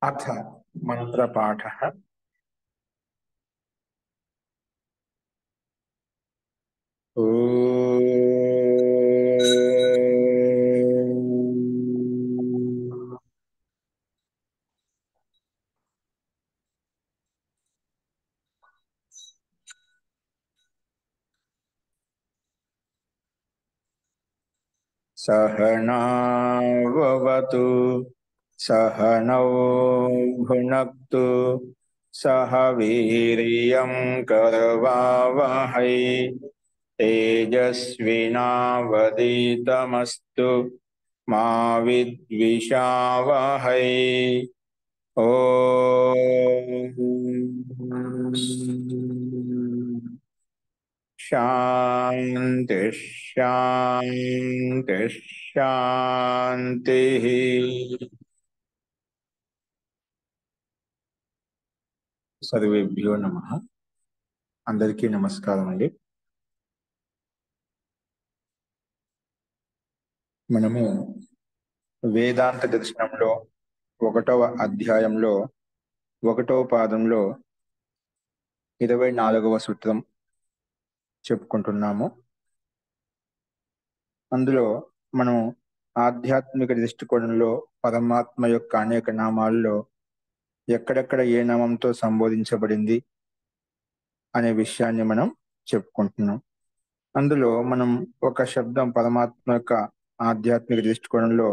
अथ मंत्रपाठः। सहनाववतु सहनौ भुनक्तु सह वीर्यं करवावहै तेजस्विनावधीतमस्तु मा विद्विषावहै। ओम शांति शांति शांति। सर्वेभ्यो नमः। అందరికీ నమస్కారం అండి। మనము వేదాంత దర్శనంలో 1వ అధ్యాయంలో 1వ పాదంలో 24వ సూత్రం చెప్పుకుంటున్నాము। అందులో మనం ఆధ్యాత్మిక దృష్టికోణంలో పరమాత్మ యొక్క అనేక నామాల్లో ఎక్కడెక్కడ ఏ నామంతో సంబోధించబడింది అనే విషయాన్ని మనం చెప్పుకుంటున్నాం। అందులో మనం ఒక శబ్దం పరమాత్మ యొక్క ఆధ్యాత్మిక దృష్టికోణంలో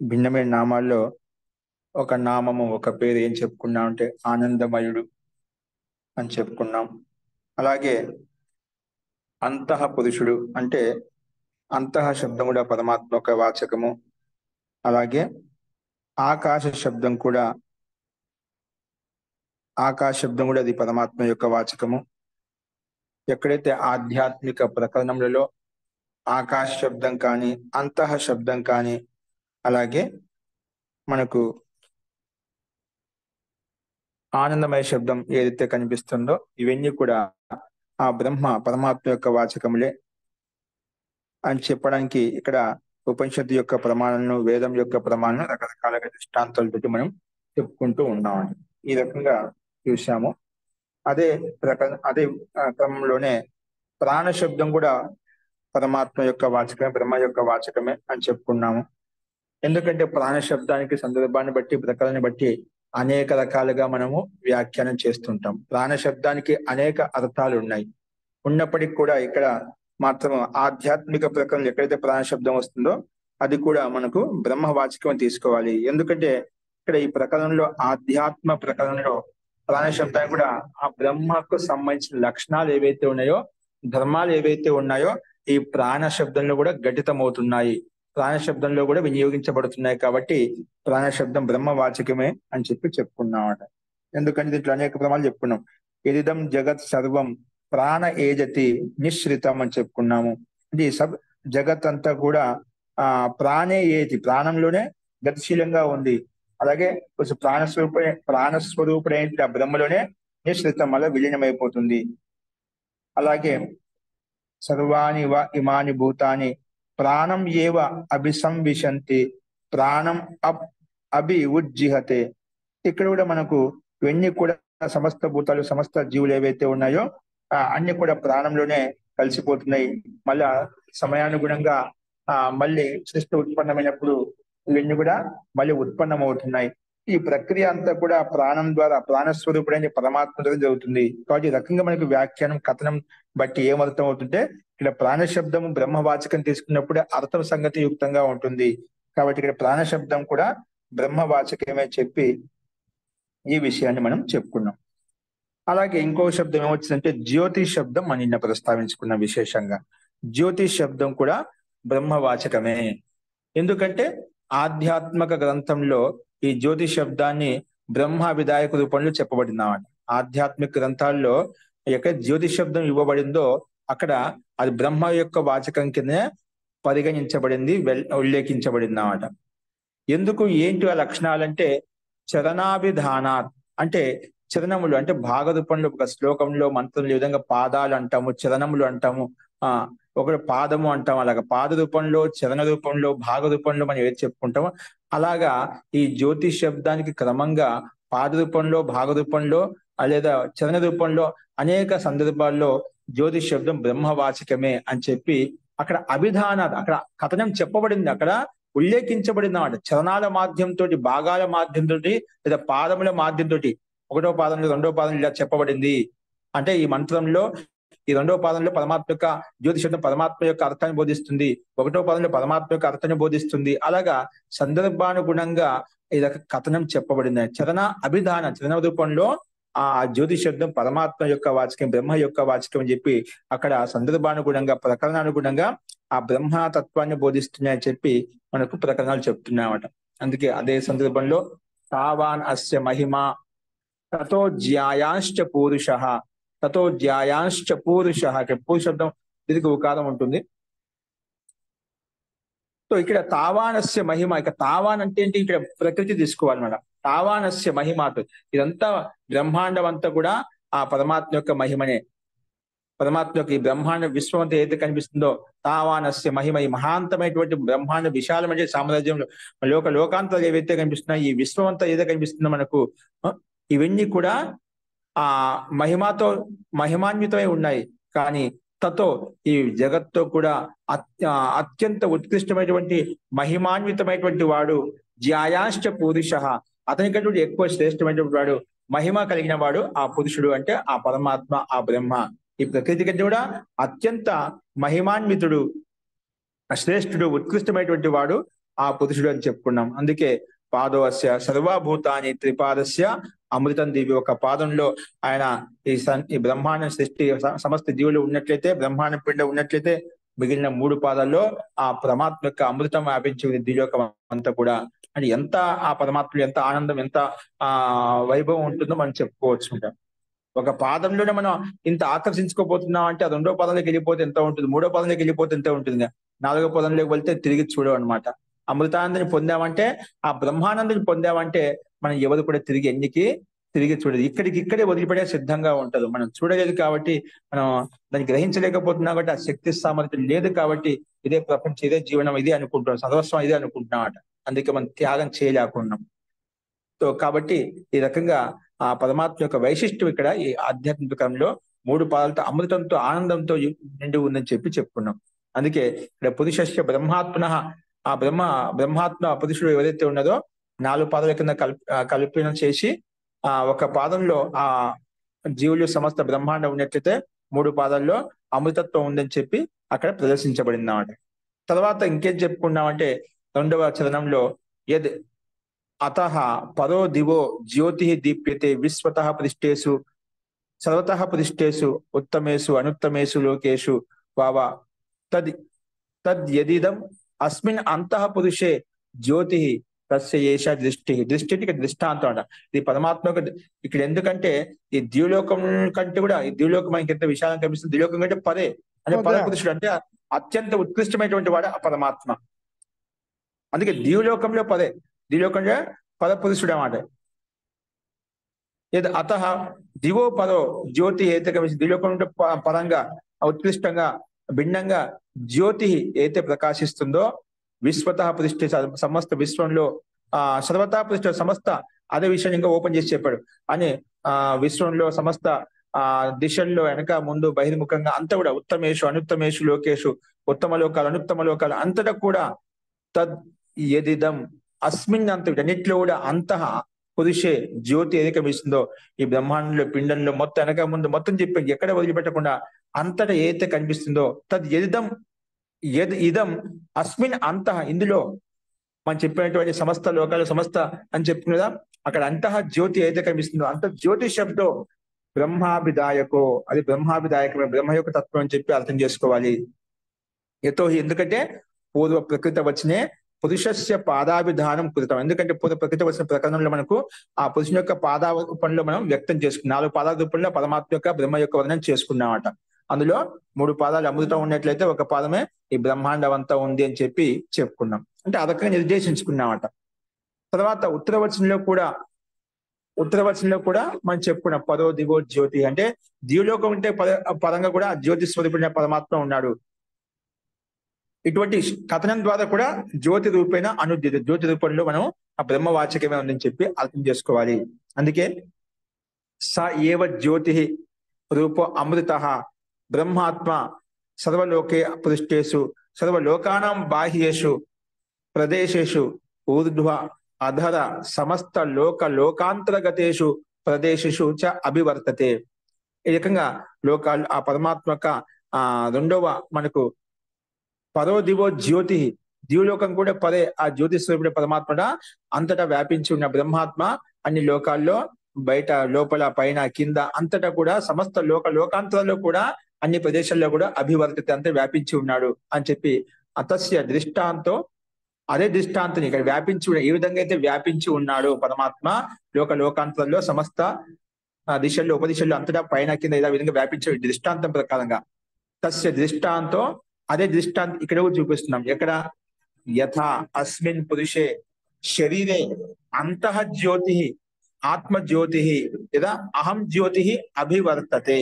భిన్నమైన నామాల్లో ఒక నామము ఒక పేరు ఏం చెప్పుకున్నాం అంటే ఆనందమయుడు అని చెప్పుకున్నాం। అలాగే అంతః పురుషుడు అంటే అంతః శబ్దం కూడా పరమాత్మ యొక్క వాచకము। అలాగే ఆకాశ శబ్దం కూడా అది పరమాత్మ యొక్క వాచకము। ఎక్కడైతే ఆధ్యాత్మిక ప్రకరణములలో ఆకాశ శబ్దం కానీ అంతః శబ్దం కానీ అలాగే మనకు ఆనందమయ శబ్దం ఏదైతే కనిపిస్తుందో ఇవన్నీ కూడా ఆ బ్రహ్మ పరమాత్మ యొక్క వాచకములే అని చెప్పడానికి ఇక్కడ ఉపనిషత్తు యొక్క ప్రమాణాలను వేదం యొక్క ప్రమాణాలను రకరకాలుగా దృష్టాంతాలతో మనం చెప్పుకుంటూ ఉన్నామండి। ఈ రకంగా చూసాము। అదే క్రమంలోనే ప్రాణ శబ్దం కూడా పరమాత్మ యొక్క వాచకమే బ్రహ్మ యొక్క వాచకమే అని చెప్పుకున్నాము। ఎందుకంటే ప్రాణ శబ్దానికి సందర్భాన్ని బట్టి ప్రకరణని బట్టి అనేక రకాలుగా మనము వ్యాఖ్యానం చేస్తుంటాం। ప్రాణ శబ్దానికి అనేక అర్థాలు ఉన్నాయి, ఉన్నప్పటికీ కూడా ఇక్కడ మాత్రం ఆధ్యాత్మిక ప్రకరణలు ఎక్కడైతే ప్రాణ శబ్దం వస్తుందో అది కూడా మనకు బ్రహ్మ వాచకం తీసుకోవాలి। ఎందుకంటే ఇక్కడ ఈ ప్రకరణంలో ఆధ్యాత్మ ప్రకరణంలో ప్రాణ శబ్దానికి కూడా ఆ బ్రహ్మకు సంబంధించిన లక్షణాలు ఏవైతే ఉన్నాయో ధర్మాలు ఏవైతే ఉన్నాయో ఈ ప్రాణ శబ్దంలో కూడా ఘటితమవుతున్నాయి, ప్రాణ శబ్దంలో కూడా వినియోగించబడుతున్నాయి। కాబట్టి ప్రాణ శబ్దం బ్రహ్మ వాచకమే అని చెప్పుకున్నామట। ఎందుకంటే దీంట్లో అనేక ప్రమాణాలు చెప్పుకున్నాం। ఇదిదం జగత్ సర్వం ప్రాణ ఏజతి నిశ్రితం అని చెప్పుకున్నాము। ఇది జగత్ అంతా కూడా ప్రాణే ఏతి ప్రాణంలోనే గతిశీలంగా ఉంది। అలాగే ప్రాణస్వరూపుడైన బ్రహ్మలోనే నిశ్రితం వల్ల విలీనమైపోతుంది। అలాగే సర్వాణి వ ఇమాని భూతాని ప్రాణం ఏవ అభిసంవిశంతి ప్రాణం అభి ఉజ్జిహతే। ఇక్కడ కూడా మనకు ఇవన్నీ కూడా సమస్త భూతాలు సమస్త జీవులు ఏవైతే ఉన్నాయో అన్ని కూడా ప్రాణంలోనే కలిసిపోతున్నాయి। మళ్ళా సమయానుగుణంగా మళ్ళీ సృష్టి ఉత్పన్నమైనప్పుడు ఇవన్నీ కూడా మళ్ళీ ఉత్పన్నమవుతున్నాయి। ఈ ప్రక్రియ అంతా కూడా ప్రాణం ద్వారా ప్రాణస్వరూపుడైన పరమాత్మ ద్వారా జరుగుతుంది। కాబట్టి ఈ రకంగా మనకు వ్యాఖ్యానం కథనం బట్టి ఏమర్థం అవుతుంటే ఇక్కడ ప్రాణ శబ్దము బ్రహ్మవాచకం తీసుకున్నప్పుడు అర్థం సంగతి యుక్తంగా ఉంటుంది। కాబట్టి ఇక్కడ ప్రాణ శబ్దం కూడా బ్రహ్మవాచకమే చెప్పి ఈ విషయాన్ని మనం చెప్పుకున్నాం। అలాగే ఇంకో శబ్దం ఏమొచ్చిందంటే జ్యోతి శబ్దం మనం నిన్న ప్రస్తావించుకున్న విశేషంగా జ్యోతి శబ్దం కూడా బ్రహ్మవాచకమే। ఎందుకంటే ఆధ్యాత్మిక గ్రంథంలో ఈ జ్యోతి శబ్దాన్ని బ్రహ్మ విధాయక రూపంలో చెప్పబడిందన్నమాట। ఆధ్యాత్మిక గ్రంథాల్లో ఎక్కడ జ్యోతి శబ్దం ఇవ్వబడిందో అక్కడ అది బ్రహ్మ యొక్క వాచకం కింద పరిగణించబడింది, ఉల్లేఖించబడింది అన్నమాట। ఎందుకు ఏంటి ఆ లక్షణాలంటే చరణాభిధానాత్ అంటే చరణములు అంటే భాగ రూపంలో ఒక శ్లోకంలో మంత్రంలో ఈ విధంగా పాదాలు అంటాము, చరణములు అంటాము, ఒకటి పాదము అంటాం, అలాగా పాద రూపంలో, చరణ రూపంలో, భాగ రూపంలో మనం ఏది చెప్పుకుంటామో అలాగా ఈ జ్యోతి శబ్దానికి క్రమంగా పాద రూపంలో, భాగ రూపంలో లేదా చరణ రూపంలో అనేక సందర్భాల్లో జ్యోతి శబ్దం బ్రహ్మవాచకమే అని చెప్పి అక్కడ అభిధానాలు, అక్కడ కథనం చెప్పబడింది, అక్కడ ఉల్లేఖించబడింది అన్నమాట. చరణాల మాధ్యంతో, భాగాల మాధ్యంతో లేదా పాదముల మాధ్యంతో, ఒకటో పాదంలో రెండో పాదం ఇలా చెప్పబడింది అంటే ఈ మంత్రంలో ఈ రెండో పాదంలో పరమాత్మ యొక్క జ్యోతి శబ్దం పరమాత్మ యొక్క అర్థాన్ని బోధిస్తుంది, ఒకటో పాదంలో పరమాత్మ యొక్క అర్థాన్ని బోధిస్తుంది. అలాగా సందర్భానుగుణంగా ఇదొక కథనం చెప్పబడింది. చరణ అభిధాన, చరణ రూపంలో ఆ జ్యోతి శబ్దం పరమాత్మ యొక్క వాచకం, బ్రహ్మ యొక్క వాచకం అని చెప్పి అక్కడ సందర్భానుగుణంగా, ప్రకరణానుగుణంగా ఆ బ్రహ్మతత్వాన్ని బోధిస్తున్నాయని చెప్పి మనకు ప్రకరణాలు చెప్తున్నాయన్నమాట. అందుకే అదే సందర్భంలో తావాన్ అస్య మహిమ తతో జ్యాయాంశ్చ పూరుష, తతో జ్యాయాంశ్చ పూరుష. ఇక్కడ పూరు శబ్దం దీనికి ఉకారం ఉంటుంది. సో ఇక్కడ తావానస్య మహిమ, ఇక తావాన్ అంటే ఏంటి, ఇక్కడ ప్రకృతి తీసుకోవాలన్నమాట. తావానస్య మహిమ, ఇదంతా బ్రహ్మాండం అంతా కూడా ఆ పరమాత్మ యొక్క మహిమనే. పరమాత్మ యొక్క ఈ బ్రహ్మాండ విశ్వం అంతా ఏదైతే కనిపిస్తుందో తావానస్య మహిమ, ఈ మహాంతమైనటువంటి బ్రహ్మాండ విశాలమైన సామ్రాజ్యంలో లోకాంతాలు ఏవైతే కనిపిస్తున్నాయో, ఈ విశ్వం అంతా ఏదైతే కనిపిస్తుందో మనకు, ఇవన్నీ కూడా ఆ మహిమాన్వితమై ఉన్నాయి. కానీ తతో ఈ జగత్తో కూడా అత్యంత ఉత్కృష్టమైనటువంటి మహిమాన్వితమైనటువంటి వాడు జ్యాయాంశ్చ పురుష, అతనికంటే ఎక్కువ శ్రేష్టమైనటువంటి వాడు, మహిమ కలిగిన వాడు ఆ పురుషుడు అంటే ఆ పరమాత్మ, ఆ బ్రహ్మ. ఈ ప్రకృతి కంటే కూడా అత్యంత మహిమాన్వితుడు, శ్రేష్ఠుడు, ఉత్కృష్టమైనటువంటి వాడు ఆ పురుషుడు అని చెప్పుకున్నాం. అందుకే పాదోస్య సర్వభూతాని త్రిపాదస్య అమృతం దివి, ఒక పాదంలో ఆయన ఈ బ్రహ్మాండ సృష్టి సమస్త జీవులు ఉన్నట్లయితే, బ్రహ్మాండ పిండ ఉన్నట్లయితే మిగిలిన 3 పాదాల్లో ఆ పరమాత్మ యొక్క అమృతం వ్యాపించింది దిలోకం అంతా కూడా. అంటే ఎంత ఆ పరమాత్మలో ఎంత ఆనందం, ఎంత వైభవం ఉంటుందో మనం చెప్పుకోవచ్చు. ఒక పాదంలోనే మనం ఇంత ఆకర్షించుకోపోతున్నాం అంటే, ఆ రెండో పాదంలోకి వెళ్ళిపోతే ఎంత ఉంటుంది, మూడో పాదంలోకి వెళ్ళిపోతే ఎంత ఉంటుంది, 4వ పాదంలోకి వెళ్తే తిరిగి చూడవు అనమాట. అమృతానందని పొందామంటే, ఆ బ్రహ్మానందని పొందామంటే మనం ఎవరు కూడా తిరిగి చూడదు, ఇక్కడే వదిలిపెట్టే సిద్ధంగా ఉంటుంది. మనం చూడలేదు కాబట్టి, మనం దాన్ని గ్రహించలేకపోతున్నాం కాబట్టి, ఆ శక్తి సామర్థ్యం లేదు కాబట్టి ఇదే ప్రపంచం, ఇదే జీవనం, ఇదే అనుకుంటున్నాం, సర్వస్వం ఇదే అనుకుంటున్నాం అట. అందుకే మనం త్యాగం చేయలేకున్నాం. సో కాబట్టి ఈ రకంగా ఆ పరమాత్మ యొక్క వైశిష్ట్యం ఇక్కడ ఈ ఆధ్యాత్మికంలో 3 పాదాలతో అమృతంతో ఆనందంతో నిండి ఉందని చెప్పుకున్నాం. అందుకే ఇక్కడ పురుషస్య బ్రహ్మాత్మన, ఆ బ్రహ్మాత్మ పురుషుడు ఎవరైతే ఉన్నదో 4 పాదాల కింద కల్పన చేసి ఒక పాదంలో ఆ జీవులు సమస్త బ్రహ్మాండం ఉన్నట్లయితే 3 పాదాల్లో అమృతత్వం ఉందని చెప్పి అక్కడ ప్రదర్శించబడింది అన్నమాట. తర్వాత ఇంకేం చెప్పుకున్నామంటే 2వ చరణంలో యద్ అతః పరో దివో జ్యోతి దీప్యతే విశ్వతః పృష్ఠేషు సర్వతః పృష్ఠేషు ఉత్తమేషు అనుత్తమేషు లోకేషు వావా తద్యదిదం అస్మిన్ అంతః పురుషే జ్యోతి తస్య ఏష దృష్టి. ఇక్కడ దృష్టాంతం అంట. ఇది పరమాత్మ ఇక్కడ ఎందుకంటే ఈ ద్వ్యూలోకం కంటే కూడా, ఈ ద్వ్యూలోకం ఇంకెంత విశాలం కనిపిస్తుంది, ద్వ్యూలోకం కంటే పరే అంటే పరపురుషుడు అంటే అత్యంత ఉత్కృష్టమైనటువంటి వాడు ఆ పరమాత్మ. అందుకే ద్వ్యూలోకంలో పరే, ద్వ్యూలోకంలో పరపురుషుడు అన్నమాట. ఏది అతః దివో పరో జ్యోతి అయితే ద్వ్యూలోకం పరంగా ఉత్కృష్టంగా భిన్నంగా జ్యోతి అయితే ప్రకాశిస్తుందో విశ్వతః పృష్ఠే, సమస్త విశ్వంలో సర్వతా పృష్ఠ సమస్త, అదే విషయం ఇంకా ఓపెన్ చేసి చెప్పాడు అని విశ్వంలో సమస్త దిశల్లో వెనక ముందు బహిర్ముఖంగా అంతా కూడా ఉత్తమేషు అనుత్తమేషు లోకేషు, ఉత్తమ లోకాలు అనుత్తమ లోకాలు అంతటా కూడా తద్ యదిదం అస్మిన్ అంత వీటన్నిటిలో కూడా అంతః పురుషే జ్యోతి ఏది కనిపిస్తుందో ఈ బ్రహ్మాండంలో పిండంలో మొత్తం వెనక ముందు మొత్తం చెప్పి ఎక్కడ వదిలిపెట్టకుండా అంతటా ఏదైతే కనిపిస్తుందో తద్ ఇదం అస్మిన్ అంతః, ఇందులో మనం చెప్పినటువంటి సమస్త లోకాలు సమస్త అని చెప్పుకున్నదా, అక్కడ అంతః జ్యోతి ఏదైతే కనిపిస్తుందో అంత జ్యోతి శబ్దం బ్రహ్మాభిదాయకో, అది బ్రహ్మాభిదాయకమే, బ్రహ్మ యొక్క తత్వం అని చెప్పి అర్థం చేసుకోవాలి. ఎందుకంటే పూర్వ ప్రకృతి వచ్చినే పురుషస్య పాదాభిధానం కృతం. ఎందుకంటే పూర్వ ప్రకృతి వచ్చిన ప్రకరణంలో మనకు ఆ పురుషుని యొక్క పాదాపంలో మనం వ్యక్తం చేసుకున్నాం. 4 పాదాల రూపంలో పరమాత్మ యొక్క బ్రహ్మ యొక్క వర్ణన చేసుకున్నామట. అందులో 3 పాదాలు అమృతం ఉన్నట్లయితే ఒక పాదమే ఈ బ్రహ్మాండం అంతా ఉంది అని చెప్పి చెప్పుకున్నాం. అంటే ఆ రకంగా నిర్దేశించుకున్నామట. తర్వాత ఉత్తరవచనంలో కూడా మనం చెప్పుకున్నాం పదో దివో జ్యోతి అంటే ద్వ్యూలోకం ఉంటే పరంగా కూడా జ్యోతి స్వరూపుడైన పరమాత్మ ఉన్నాడు. ఇటువంటి కథనం ద్వారా కూడా జ్యోతి రూపేణ అనుద్యత, జ్యోతి రూపంలో మనం ఆ బ్రహ్మవాచకమే ఉందని చెప్పి అర్థం చేసుకోవాలి. అందుకే స ఏవ జ్యోతి రూపో అమృత బ్రహ్మాత్మ సర్వలోకే పృష్ఠేషు సర్వలోకానాం బాహ్యేషు ప్రదేశేషు ఊర్ధ్వ అధర సమస్త లోకాంతరగతేషు ప్రదేశేషు చ అభివర్తతే. ఈ రకంగా లోకాలు ఆ పరమాత్మక రెండవ మనకు పరో దివో జ్యోతి, దివలోకం కూడా పరే ఆ జ్యోతి స్వరూపుడు పరమాత్మ అంతటా వ్యాపించి ఉన్న బ్రహ్మాత్మ అన్ని లోకాల్లో బయట లోపల పైన కింద అంతటా కూడా సమస్త లోకాంతరాల్లో కూడా అన్ని ప్రదేశాల్లో కూడా అభివర్తిత అంతా వ్యాపించి ఉన్నాడు అని చెప్పి అతస్య దృష్టాంతో, అదే దృష్టాంతం ఇక్కడ వ్యాపించి ఏ విధంగా అయితే వ్యాపించి ఉన్నాడు పరమాత్మ లోకాంతరాల్లో సమస్త దిశల్లో ఉపదిశల్లో అంతటా పైన కింద ఇలా విధంగా వ్యాపించే దృష్టాంతం ప్రకారంగా తస్య దృష్టాంతో, అదే దృష్టాంతం ఇక్కడ కూడా చూపిస్తున్నాం. ఎక్కడ యథా అస్మిన్ పురుషే శరీరే అంతః జ్యోతి ఆత్మజ్యోతి యదా అహం జ్యోతి అభివర్తతే.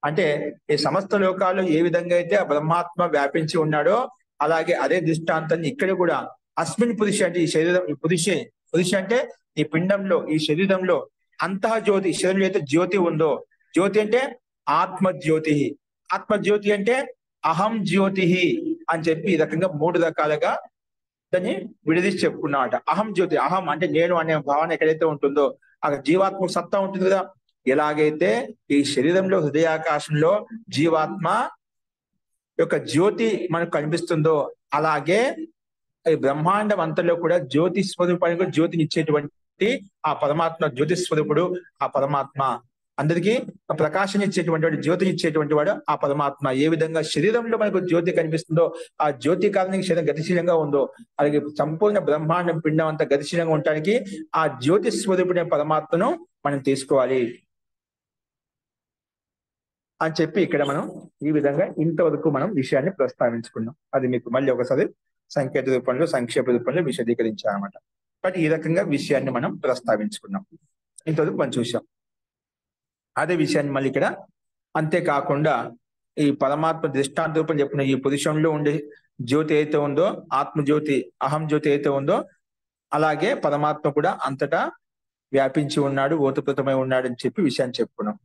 అంటే ఈ సమస్త లోకాల్లో ఏ విధంగా అయితే ఆ బ్రహ్మాత్మ వ్యాపించి ఉన్నాడో అలాగే అదే దృష్టాంతాన్ని ఇక్కడ కూడా అస్మిన్ పురుష అంటే ఈ శరీరం, ఈ పురుష అంటే ఈ పిండంలో ఈ శరీరంలో అంతః జ్యోతి, శరీరంలో అయితే జ్యోతి ఉందో, జ్యోతి అంటే ఆత్మజ్యోతి, ఆత్మజ్యోతి అంటే అహం జ్యోతి అని చెప్పి ఈ రకంగా మూడు రకాలుగా దాన్ని విడదీసి చెప్పుకున్నామట. అహం జ్యోతి, అహం అంటే నేను అనే భావన ఎక్కడైతే ఉంటుందో అక్కడ జీవాత్మ సత్తా ఉంటుంది కదా. ఎలాగైతే ఈ శరీరంలో హృదయాకాశంలో జీవాత్మ యొక్క జ్యోతి మనకు కనిపిస్తుందో అలాగే ఈ బ్రహ్మాండం అంతలో కూడా జ్యోతి స్వరూపానికి జ్యోతినిచ్చేటువంటి ఆ పరమాత్మ, జ్యోతి స్వరూపుడు ఆ పరమాత్మ, అందరికీ ప్రకాశం ఇచ్చేటువంటి వాడు, జ్యోతిని ఇచ్చేటువంటి వాడు ఆ పరమాత్మ. ఏ విధంగా శరీరంలో మనకు జ్యోతి కనిపిస్తుందో ఆ జ్యోతి కారణంగా శరీరం గతిశీలంగా ఉందో అలాగే సంపూర్ణ బ్రహ్మాండం పిండం అంతా గతిశీలంగా ఉండటానికి ఆ జ్యోతి స్వరూపుడే పరమాత్మను మనం తీసుకోవాలి అని చెప్పి ఇక్కడ మనం ఈ విధంగా ఇంతవరకు మనం విషయాన్ని ప్రస్తావించుకున్నాం. అది మీకు మళ్ళీ ఒకసారి సంకేత రూపంలో సంక్షేప రూపంలో విశదీకరించామన్నమాట. బట్ ఈ రకంగా విషయాన్ని మనం ప్రస్తావించుకున్నాం. ఇంతవరకు మనం చూసాం. అదే విషయాన్ని మళ్ళీ ఇక్కడ అంతేకాకుండా ఈ పరమాత్మ దృష్టాంత రూపం చెప్పిన ఈ పొజిషన్లో ఉండే జ్యోతి అయితే ఉందో, ఆత్మజ్యోతి అహం జ్యోతి అయితే ఉందో అలాగే పరమాత్మ కూడా అంతటా వ్యాపించి ఉన్నాడు, ఓతప్రోతమై ఉన్నాడు అని చెప్పి విషయాన్ని చెప్పుకున్నాం.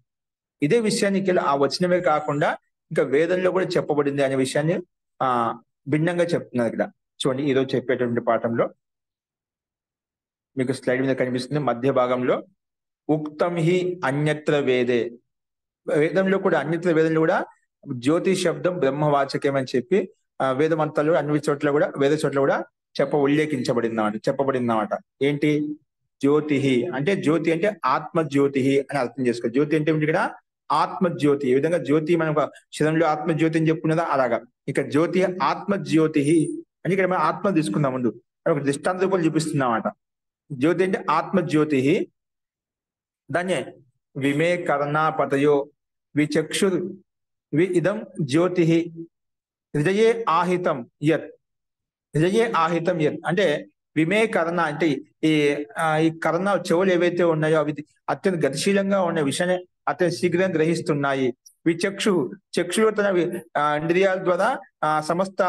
ఇదే విషయానికి ఆ వచనమే కాకుండా ఇంకా వేదంలో కూడా చెప్పబడింది అనే విషయాన్ని భిన్నంగా చెప్తున్నారు ఇక్కడ. చూడండి, ఈరోజు చెప్పేటువంటి పాఠంలో మీకు స్లైడ్ మీద కనిపిస్తుంది మధ్య భాగంలో ఉక్తం హి అన్యత్ర వేదే, వేదంలో కూడా అన్యత్ర వేదంలో కూడా జ్యోతి శబ్దం బ్రహ్మవాచకం అని చెప్పి వేదమంతాలు అన్ని చోట్ల కూడా వేద చోట్ల కూడా చెప్పబడిందన్నమాట. ఏంటి జ్యోతి అంటే, జ్యోతి అంటే ఆత్మజ్యోతి అని అర్థం చేసుకో. జ్యోతి అంటే ఇక్కడ ఆత్మజ్యోతి. ఏ విధంగా జ్యోతి మనం శరీరంలో ఆత్మజ్యోతి అని చెప్పుకున్నదా అలాగా ఇక జ్యోతి ఆత్మజ్యోతి అని ఇక్కడ మనం ఆత్మ తీసుకుందాం. ముందు ఒక దృష్టాంత రూపాలు చూపిస్తున్నామట. జ్యోతి అంటే ఆత్మజ్యోతి, దాన్నే విమే కర్ణాపతయో విచక్షుర్ వి ఇదం జ్యోతి హృదయే ఆహితం యత్, హృదయే ఆహితం యత్ అంటే విమే కర్ణ అంటే ఈ కర్ణ చెవులు ఏవైతే ఉన్నాయో అవి అత్యంత గతిశీలంగా ఉన్న విషయాన్ని అత్యంత శీఘ్రంగా గ్రహిస్తున్నాయి. చక్షులు తన ఇంద్రియాల ద్వారా సమస్త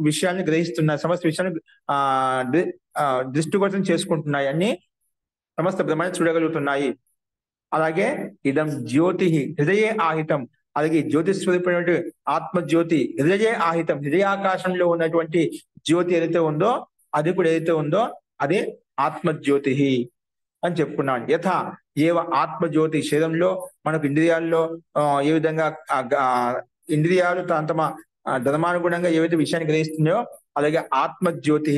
విషయాన్ని గ్రహిస్తున్నాయి, సమస్త విషయాన్ని దృష్టిగోచరం చేసుకుంటున్నాయి, అన్ని సమస్త బ్రహ్మాన్ని చూడగలుగుతున్నాయి. అలాగే ఇదం జ్యోతి హృదయే ఆహితం, అలాగే జ్యోతి స్వరూపమైనటువంటి ఆత్మజ్యోతి హృదయే ఆహితం, హృదయాకాశంలో ఉన్నటువంటి జ్యోతి ఏదైతే ఉందో అది కూడా ఏదైతే ఉందో అదే ఆత్మజ్యోతి అని చెప్పుకున్నాను. యథా ఏవ ఆత్మజ్యోతి, శరీరంలో మనకు ఇంద్రియాల్లో ఏ విధంగా ఇంద్రియాలు తమ ధర్మానుగుణంగా ఏవైతే విషయాన్ని గ్రహిస్తున్నాయో అలాగే ఆత్మజ్యోతి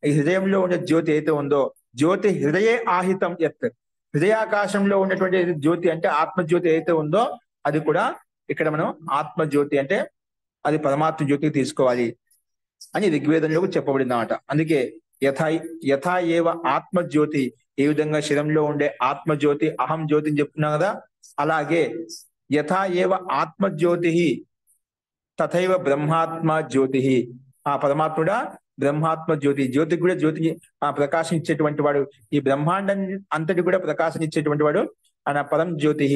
ఈ హృదయంలో ఉండే జ్యోతి అయితే ఉందో, జ్యోతి హృదయే ఆహితం యత్, హృదయాకాశంలో ఉన్నటువంటి జ్యోతి అంటే ఆత్మజ్యోతి ఏదైతే ఉందో అది కూడా ఇక్కడ మనం ఆత్మజ్యోతి అంటే అది పరమాత్మ జ్యోతికి తీసుకోవాలి అని ఋగ్వేదంలో చెప్పబడింది అన్నమాట. అందుకే యథా ఏవ ఆత్మజ్యోతి, ఏ విధంగా శరీరంలో ఉండే ఆత్మజ్యోతి అహం జ్యోతి అని చెప్తున్నాం కదా, అలాగే యథా ఏవ ఆత్మజ్యోతి తథైవ బ్రహ్మాత్మ జ్యోతి, ఆ పరమాత్ముడా బ్రహ్మాత్మ జ్యోతి, జ్యోతికి కూడా జ్యోతికి ప్రకాశం ఇచ్చేటువంటి వాడు, ఈ బ్రహ్మాండం అంతటి కూడా ప్రకాశం ఇచ్చేటువంటి వాడు ఆయన పరం జ్యోతి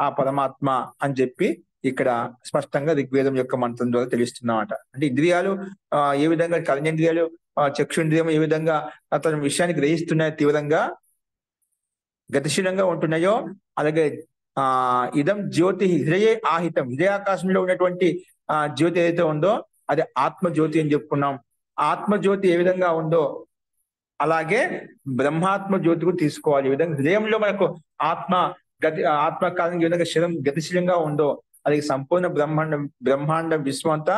ఆ పరమాత్మ అని చెప్పి ఇక్కడ స్పష్టంగా ఋగ్వేదం యొక్క మంత్రం ద్వారా తెలుస్తున్నమాట. అంటే ఇంద్రియాలు ఏ విధంగా కర్ణేంద్రియాలు చక్షుంద్రియం ఏ విధంగా అతని విషయాన్ని గ్రహిస్తున్నాయో తీవ్రంగా గతిశీలంగా ఉంటున్నాయో, అలాగే ఇదం జ్యోతి హృదయే ఆహితం, హృదయాకాశంలో ఉన్నటువంటి జ్యోతి ఏదైతే ఉందో అది ఆత్మజ్యోతి అని చెప్పుకున్నాం. ఆత్మజ్యోతి ఏ విధంగా ఉందో అలాగే బ్రహ్మాత్మ జ్యోతి కూడా తీసుకోవాలి. ఈ విధంగా హృదయంలో మనకు ఆత్మకాలం ఏ విధంగా శరీరం గతిశీలంగా ఉందో అది సంపూర్ణ బ్రహ్మాండ విశ్వం అంతా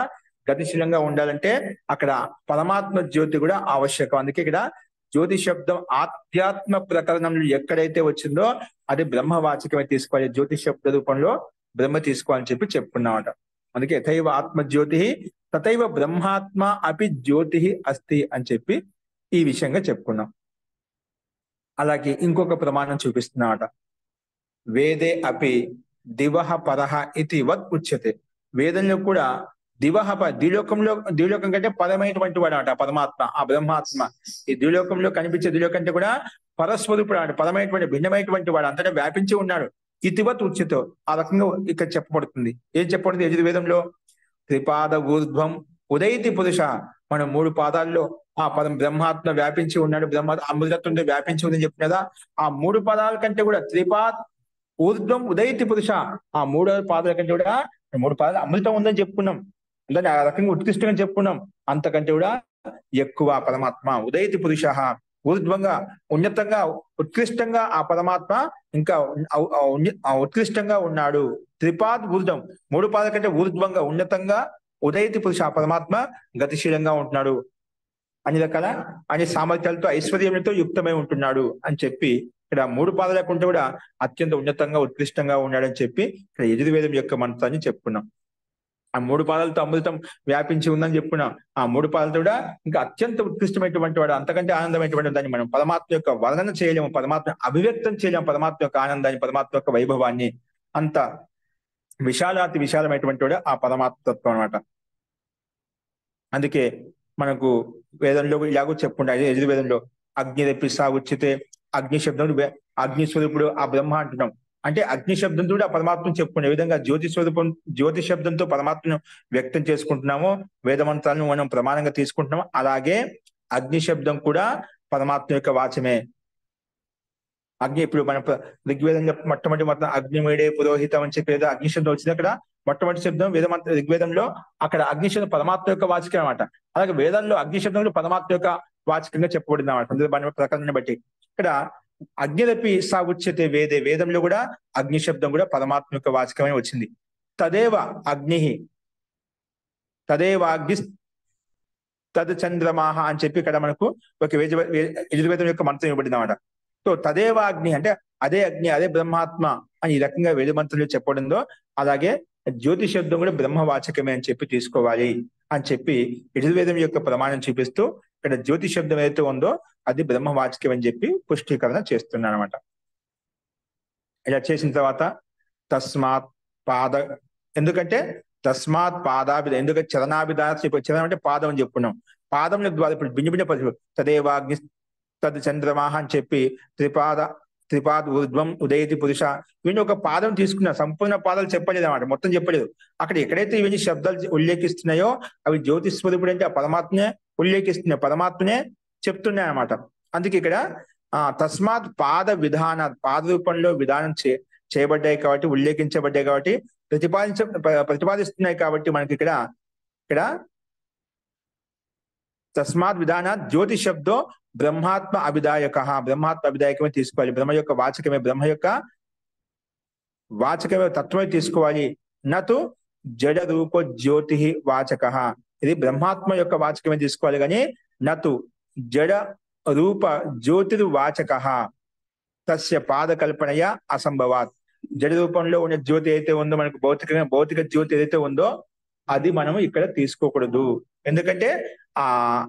గతిశీలంగా ఉండాలంటే అక్కడ పరమాత్మ జ్యోతి కూడా ఆవశ్యకం. అందుకే ఇక్కడ జ్యోతి శబ్దం ఆధ్యాత్మ ప్రకరణంలో ఎక్కడైతే వచ్చిందో అది బ్రహ్మవాచకమే తీసుకోవాలి. జ్యోతి శబ్ద రూపంలో బ్రహ్మ తీసుకోవాలని చెప్పి చెప్పుకున్నామట. అందుకే యథైవ ఆత్మజ్యోతి తథైవ బ్రహ్మాత్మ అపి జ్యోతి అస్తి అని చెప్పి ఈ విషయంగా చెప్పుకున్నాం. అలాగే ఇంకొక ప్రమాణం చూపిస్తున్నామట. వేదే అపి దివహ పరహ ఇతి వత్ ఉచ్యతే. వేదంలో కూడా ద్విలోకం కంటే పరమైనటువంటి వాడు అంట పరమాత్మ, ఆ బ్రహ్మాత్మ. ఈ ద్విలోకంలో కనిపించే ద్విలోకం అంటే కూడా పరస్వరూపుడు అంట, పరమైనటువంటి భిన్నమైనటువంటి వాడు, అంతటా వ్యాపించి ఉన్నాడు. ఇతివత్ ఉచ్యతో ఆ రకంగా ఇక్కడ చెప్పబడుతుంది. ఏం చెప్పబడుతుంది యజుర్వేదంలో? త్రిపాద ఊర్ధ్వం ఉదయితి పురుష. మనం 3 పాదాల్లో ఆ పదం బ్రహ్మాత్మ వ్యాపించి ఉన్నాడు, అమృతత్వంతో వ్యాపించి ఉందని చెప్పిన కదా. ఆ 3 పదాల కంటే కూడా త్రిపాద్ ఊర్ధ్వం ఉదయితి పురుష, ఆ 3వ పాదాల కంటే కూడా 3 పాదాలు అమృతం ఉందని చెప్పుకున్నాం. దాన్ని ఆ రకంగా ఉత్కృష్టంగా చెప్పుకున్నాం. అంతకంటే కూడా ఎక్కువ పరమాత్మ ఉదయితి పురుష, ఊర్ధ్వంగా ఉన్నతంగా ఉత్కృష్టంగా ఆ పరమాత్మ ఇంకా ఉత్కృష్టంగా ఉన్నాడు. త్రిపాద్ ఊర్ధ్వం, 3 పాదాల కంటే ఊర్ధ్వంగా ఉన్నతంగా ఉదయితి పురుష ఆ పరమాత్మ గతిశీలంగా ఉంటున్నాడు. అన్ని సామర్థ్యాలతో ఐశ్వర్యంతో యుక్తమై ఉంటున్నాడు అని చెప్పి ఇక్కడ 3 పాదాలకు ఉంటే కూడా అత్యంత ఉన్నతంగా ఉత్కృష్టంగా ఉన్నాడని చెప్పి ఇక్కడ యజుర్వేదం యొక్క మంత్రాన్ని చెప్పుకున్నాం. ఆ 3 పాదాలతో అమృతం వ్యాపించి ఉందని చెప్పుకున్నాం. ఆ 3 పాదాలతో కూడా ఇంకా అత్యంత ఉత్కృష్టమైనటువంటి వాడు, అంతకంటే ఆనందమైనటువంటి దాన్ని మనం పరమాత్మ యొక్క వర్ణన చేయలేము, పరమాత్మ అభివ్యక్తం చేయలేము, పరమాత్మ యొక్క ఆనందాన్ని, పరమాత్మ యొక్క వైభవాన్ని. అంత విశాలాతి విశాలమైనటువంటి వాడు ఆ పరమాత్మత్వం అనమాట. అందుకే మనకు వేదంలో ఇలాగూ చెప్పుకుంటారు. యజుర్వేదంలో అగ్నిరెప్పి సాగుచ్చితే, అగ్ని శబ్దం అగ్ని స్వరూపుడు ఆ బ్రహ్మ అంటున్నాం. అంటే అగ్ని శబ్దంతో ఆ పరమాత్మను చెప్పుకునే విధంగా జ్యోతి శబ్దంతో పరమాత్మను వ్యక్తం చేసుకుంటున్నామో, వేదమంత్రాలను మనం ప్రమాణంగా తీసుకుంటున్నామో, అలాగే అగ్ని శబ్దం కూడా పరమాత్మ యొక్క వాచమే. అగ్ని ఇప్పుడు మన ఋగ్వేదంలో మొట్టమొదటి మొత్తం అగ్నిమేడే పురోహితం అని చెప్పేది అగ్ని శబ్దం వచ్చింది. అక్కడ మొట్టమొదటి శబ్దం ఋగ్వేదంలో అక్కడ అగ్ని శబ్దం పరమాత్మ యొక్క వాచకం అనమాట. అలాగే వేదంలో అగ్ని శబ్దంలో పరమాత్మ యొక్క వాచకంగా చెప్పబడింది అనమాట. ప్రకరణను బట్టి ఇక్కడ అగ్నిరపి సాగుచ్యతే వేదే, వేదంలో కూడా అగ్ని శబ్దం కూడా పరమాత్మ యొక్క వాచకమే వచ్చింది. తదేవ అగ్ని తద్ చంద్రమాహ అని చెప్పి ఇక్కడ మనకు ఒక యజుర్వేదం యొక్క మంత్రం ఇవ్వబడింది అనమాట. సో తదేవ అగ్ని అంటే అదే అగ్ని, అదే బ్రహ్మాత్మ అని ఈ రకంగా వేద మంత్రంలో చెప్పబడిందో అలాగే జ్యోతి శబ్దం కూడా బ్రహ్మవాచకమే అని చెప్పి తీసుకోవాలి అని చెప్పి యజుర్వేదం యొక్క ప్రమాణం చూపిస్తూ ఇక్కడ జ్యోతి శబ్దం ఏదైతే ఉందో అది బ్రహ్మవాచకం అని చెప్పి పుష్టీకరణ చేస్తున్నాను అనమాట. ఇలా చేసిన తర్వాత తస్మాత్ ఎందుకంటే తస్మాత్ పాదాభిధ, ఎందుకంటే చరణాభిధాన చరణం అంటే పాదం అని చెప్పుకున్నాం. పాదం ద్వారా ఇప్పుడు భిన్న పద్ధతులు తదేవాగ్ని తద్ చంద్రమాహ అని చెప్పి త్రిపాద్ ఊర్ధ్వం ఉదయతి పురుష, ఇవన్నీ ఒక పాదం తీసుకున్నా, సంపూర్ణ పాదాలు చెప్పలేదు అనమాట, మొత్తం చెప్పలేదు. అక్కడ ఎక్కడైతే ఇవన్నీ శబ్దాలు ఉల్లేఖిస్తున్నాయో అవి జ్యోతి స్వరూపుడు అంటే ఆ పరమాత్మనే ఉల్లేఖిస్తున్నాయి, పరమాత్మనే చెప్తున్నాయి అన్నమాట. అందుకే ఇక్కడ తస్మాత్ పాద రూపంలో విధానం చేయబడ్డాయి కాబట్టి, ఉల్లేఖించబడ్డాయి కాబట్టి, ప్రతిపాదిస్తున్నాయి కాబట్టి మనకి ఇక్కడ తస్మాత్ విధాన జ్యోతి శబ్దో బ్రహ్మాత్మ అభిదాయక, బ్రహ్మాత్మ అభిదాయకమే తీసుకోవాలి. బ్రహ్మ యొక్క వాచకమే తత్వమే తీసుకోవాలి. నతు జడ రూప జ్యోతి వాచక, ఇది బ్రహ్మాత్మ యొక్క వాచకమే తీసుకోవాలి కానీ నతు జడ రూప జ్యోతిరు వాచక తస్య పాదకల్పనయ అసంభవాత్. జడ రూపంలో ఉన్న జ్యోతి ఏదైతే ఉందో మనకు భౌతిక జ్యోతి ఏదైతే ఉందో అది మనం ఇక్కడ తీసుకోకూడదు. ఎందుకంటే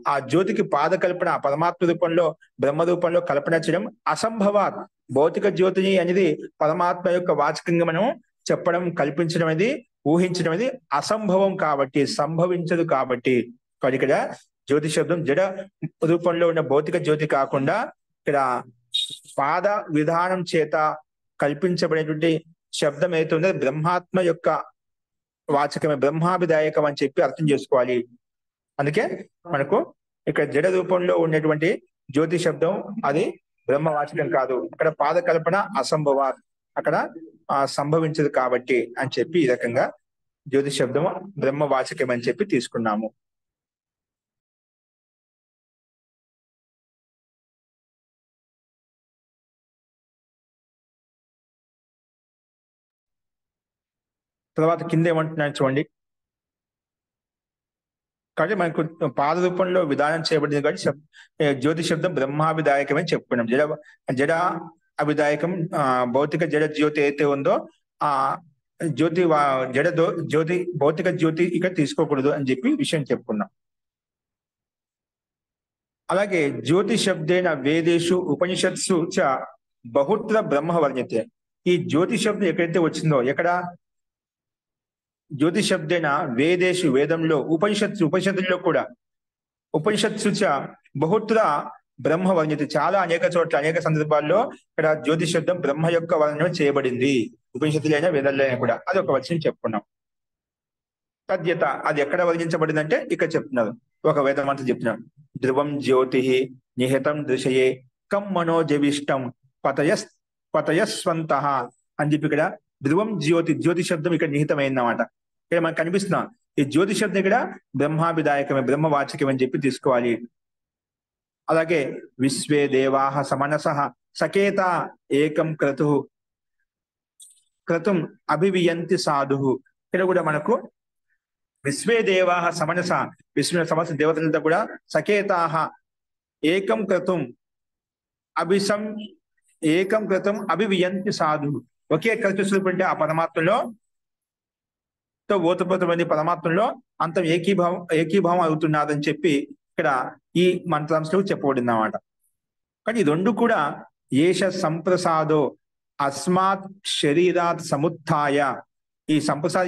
ఆ జ్యోతికి పాదకల్పన పరమాత్మ రూపంలో బ్రహ్మ రూపంలో కల్పన చేయడం అసంభవాత్. భౌతిక జ్యోతిని అనేది పరమాత్మ యొక్క వాచకంగా మనం చెప్పడం, కల్పించడం అనేది, ఊహించడం అనేది అసంభవం కాబట్టి, సంభవించదు కాబట్టి ఇక్కడ జ్యోతి శబ్దం జడ రూపంలో ఉన్న భౌతిక జ్యోతి కాకుండా ఇక్కడ పాద విధానం చేత కల్పించబడేటువంటి శబ్దం ఏదైతే ఉందో బ్రహ్మాత్మ యొక్క వాచకమే, బ్రహ్మాభిదాయకం అని చెప్పి అర్థం చేసుకోవాలి. అందుకే మనకు ఇక్కడ జడ రూపంలో ఉన్నటువంటి జ్యోతి శబ్దం అది బ్రహ్మవాచకం కాదు. అక్కడ పాదకల్పన అసంభవ, అక్కడ సంభవించదు కాబట్టి అని చెప్పి ఈ రకంగా జ్యోతి శబ్దం బ్రహ్మవాచకం అని చెప్పి తీసుకున్నాము. తర్వాత కింద ఏమంటున్నాడు చూడండి. కాబట్టి మనకు పాద రూపంలో విధానం చేయబడింది కాబట్టి జ్యోతి శబ్దం బ్రహ్మాభిదాయకమే చెప్పుకున్నాం. జడ అభిదాయకం భౌతిక జడ జ్యోతి అయితే ఉందో ఆ జ్యోతి జ్యోతి భౌతిక జ్యోతి ఇక్కడ తీసుకోకూడదు అని చెప్పి విషయం చెప్పుకున్నాం. అలాగే జ్యోతి శబ్దేన వేదేషు ఉపనిషత్సు చ బహుత్ర బ్రహ్మ వర్ణ్యతే. ఈ జ్యోతి శబ్దం ఎక్కడైతే వచ్చిందో, ఎక్కడ జ్యోతి శబ్దేన వేదేషు వేదంలో, ఉపనిషత్తుల్లో కూడా ఉపనిషత్సు చ బహుత్ర బ్రహ్మ వర్ణ్యతే, చాలా అనేక చోట్ల అనేక సందర్భాల్లో ఇక్కడ జ్యోతి శబ్దం బ్రహ్మ యొక్క వర్ణన చేయబడింది. ఉపనిషత్తులైనా వేదాలైనా కూడా అది ఒక వచనం చెప్పుకున్నాం. తద్యత అది ఎక్కడ వర్ణించబడింది అంటే ఇక్కడ చెప్తున్నారు, ఒక వేదం అంతా చెప్తున్నారు. ధ్రువం జ్యోతి నిహితం దృశయే కం మనోజవిష్టం పతయస్వంత అని చెప్పి ఇక్కడ ధ్రువం జ్యోతి శబ్దం ఇక్కడ నిహితమైందన్నమాట. ఇక్కడ మనకు కనిపిస్తున్నా ఈ జ్యోతి శబ్దం ఇక్కడ బ్రహ్మాభిదాయకమే, బ్రహ్మవాచకం అని చెప్పి తీసుకోవాలి. అలాగే విశ్వే దేవాహ సమనస సకేత ఏకం క్రతుం అభివియంతి సాధు. ఇక్కడ కూడా మనకు విశ్వే దేవాహ సమనస, విశ్వ సమస్త దేవతలంతా కూడా సకేతాహ ఏకం క్రతుం అభివియంతి సాధు. ఒకే కల్ప స్వరూపం అంటే ఆ పరమాత్మలో ఓతపోతమైన పరమాత్మలో అంతం ఏకీభావం అవుతున్నదని చెప్పి ఇక్కడ ఈ మంత్రాంశంలో చెప్పబడింది అన్నమాట. కానీ ఈ రెండు కూడా ఏష సంప్రసాదో అస్మాత్ శరీరాత్ సముత్థాయ, ఈ సంప్రసాద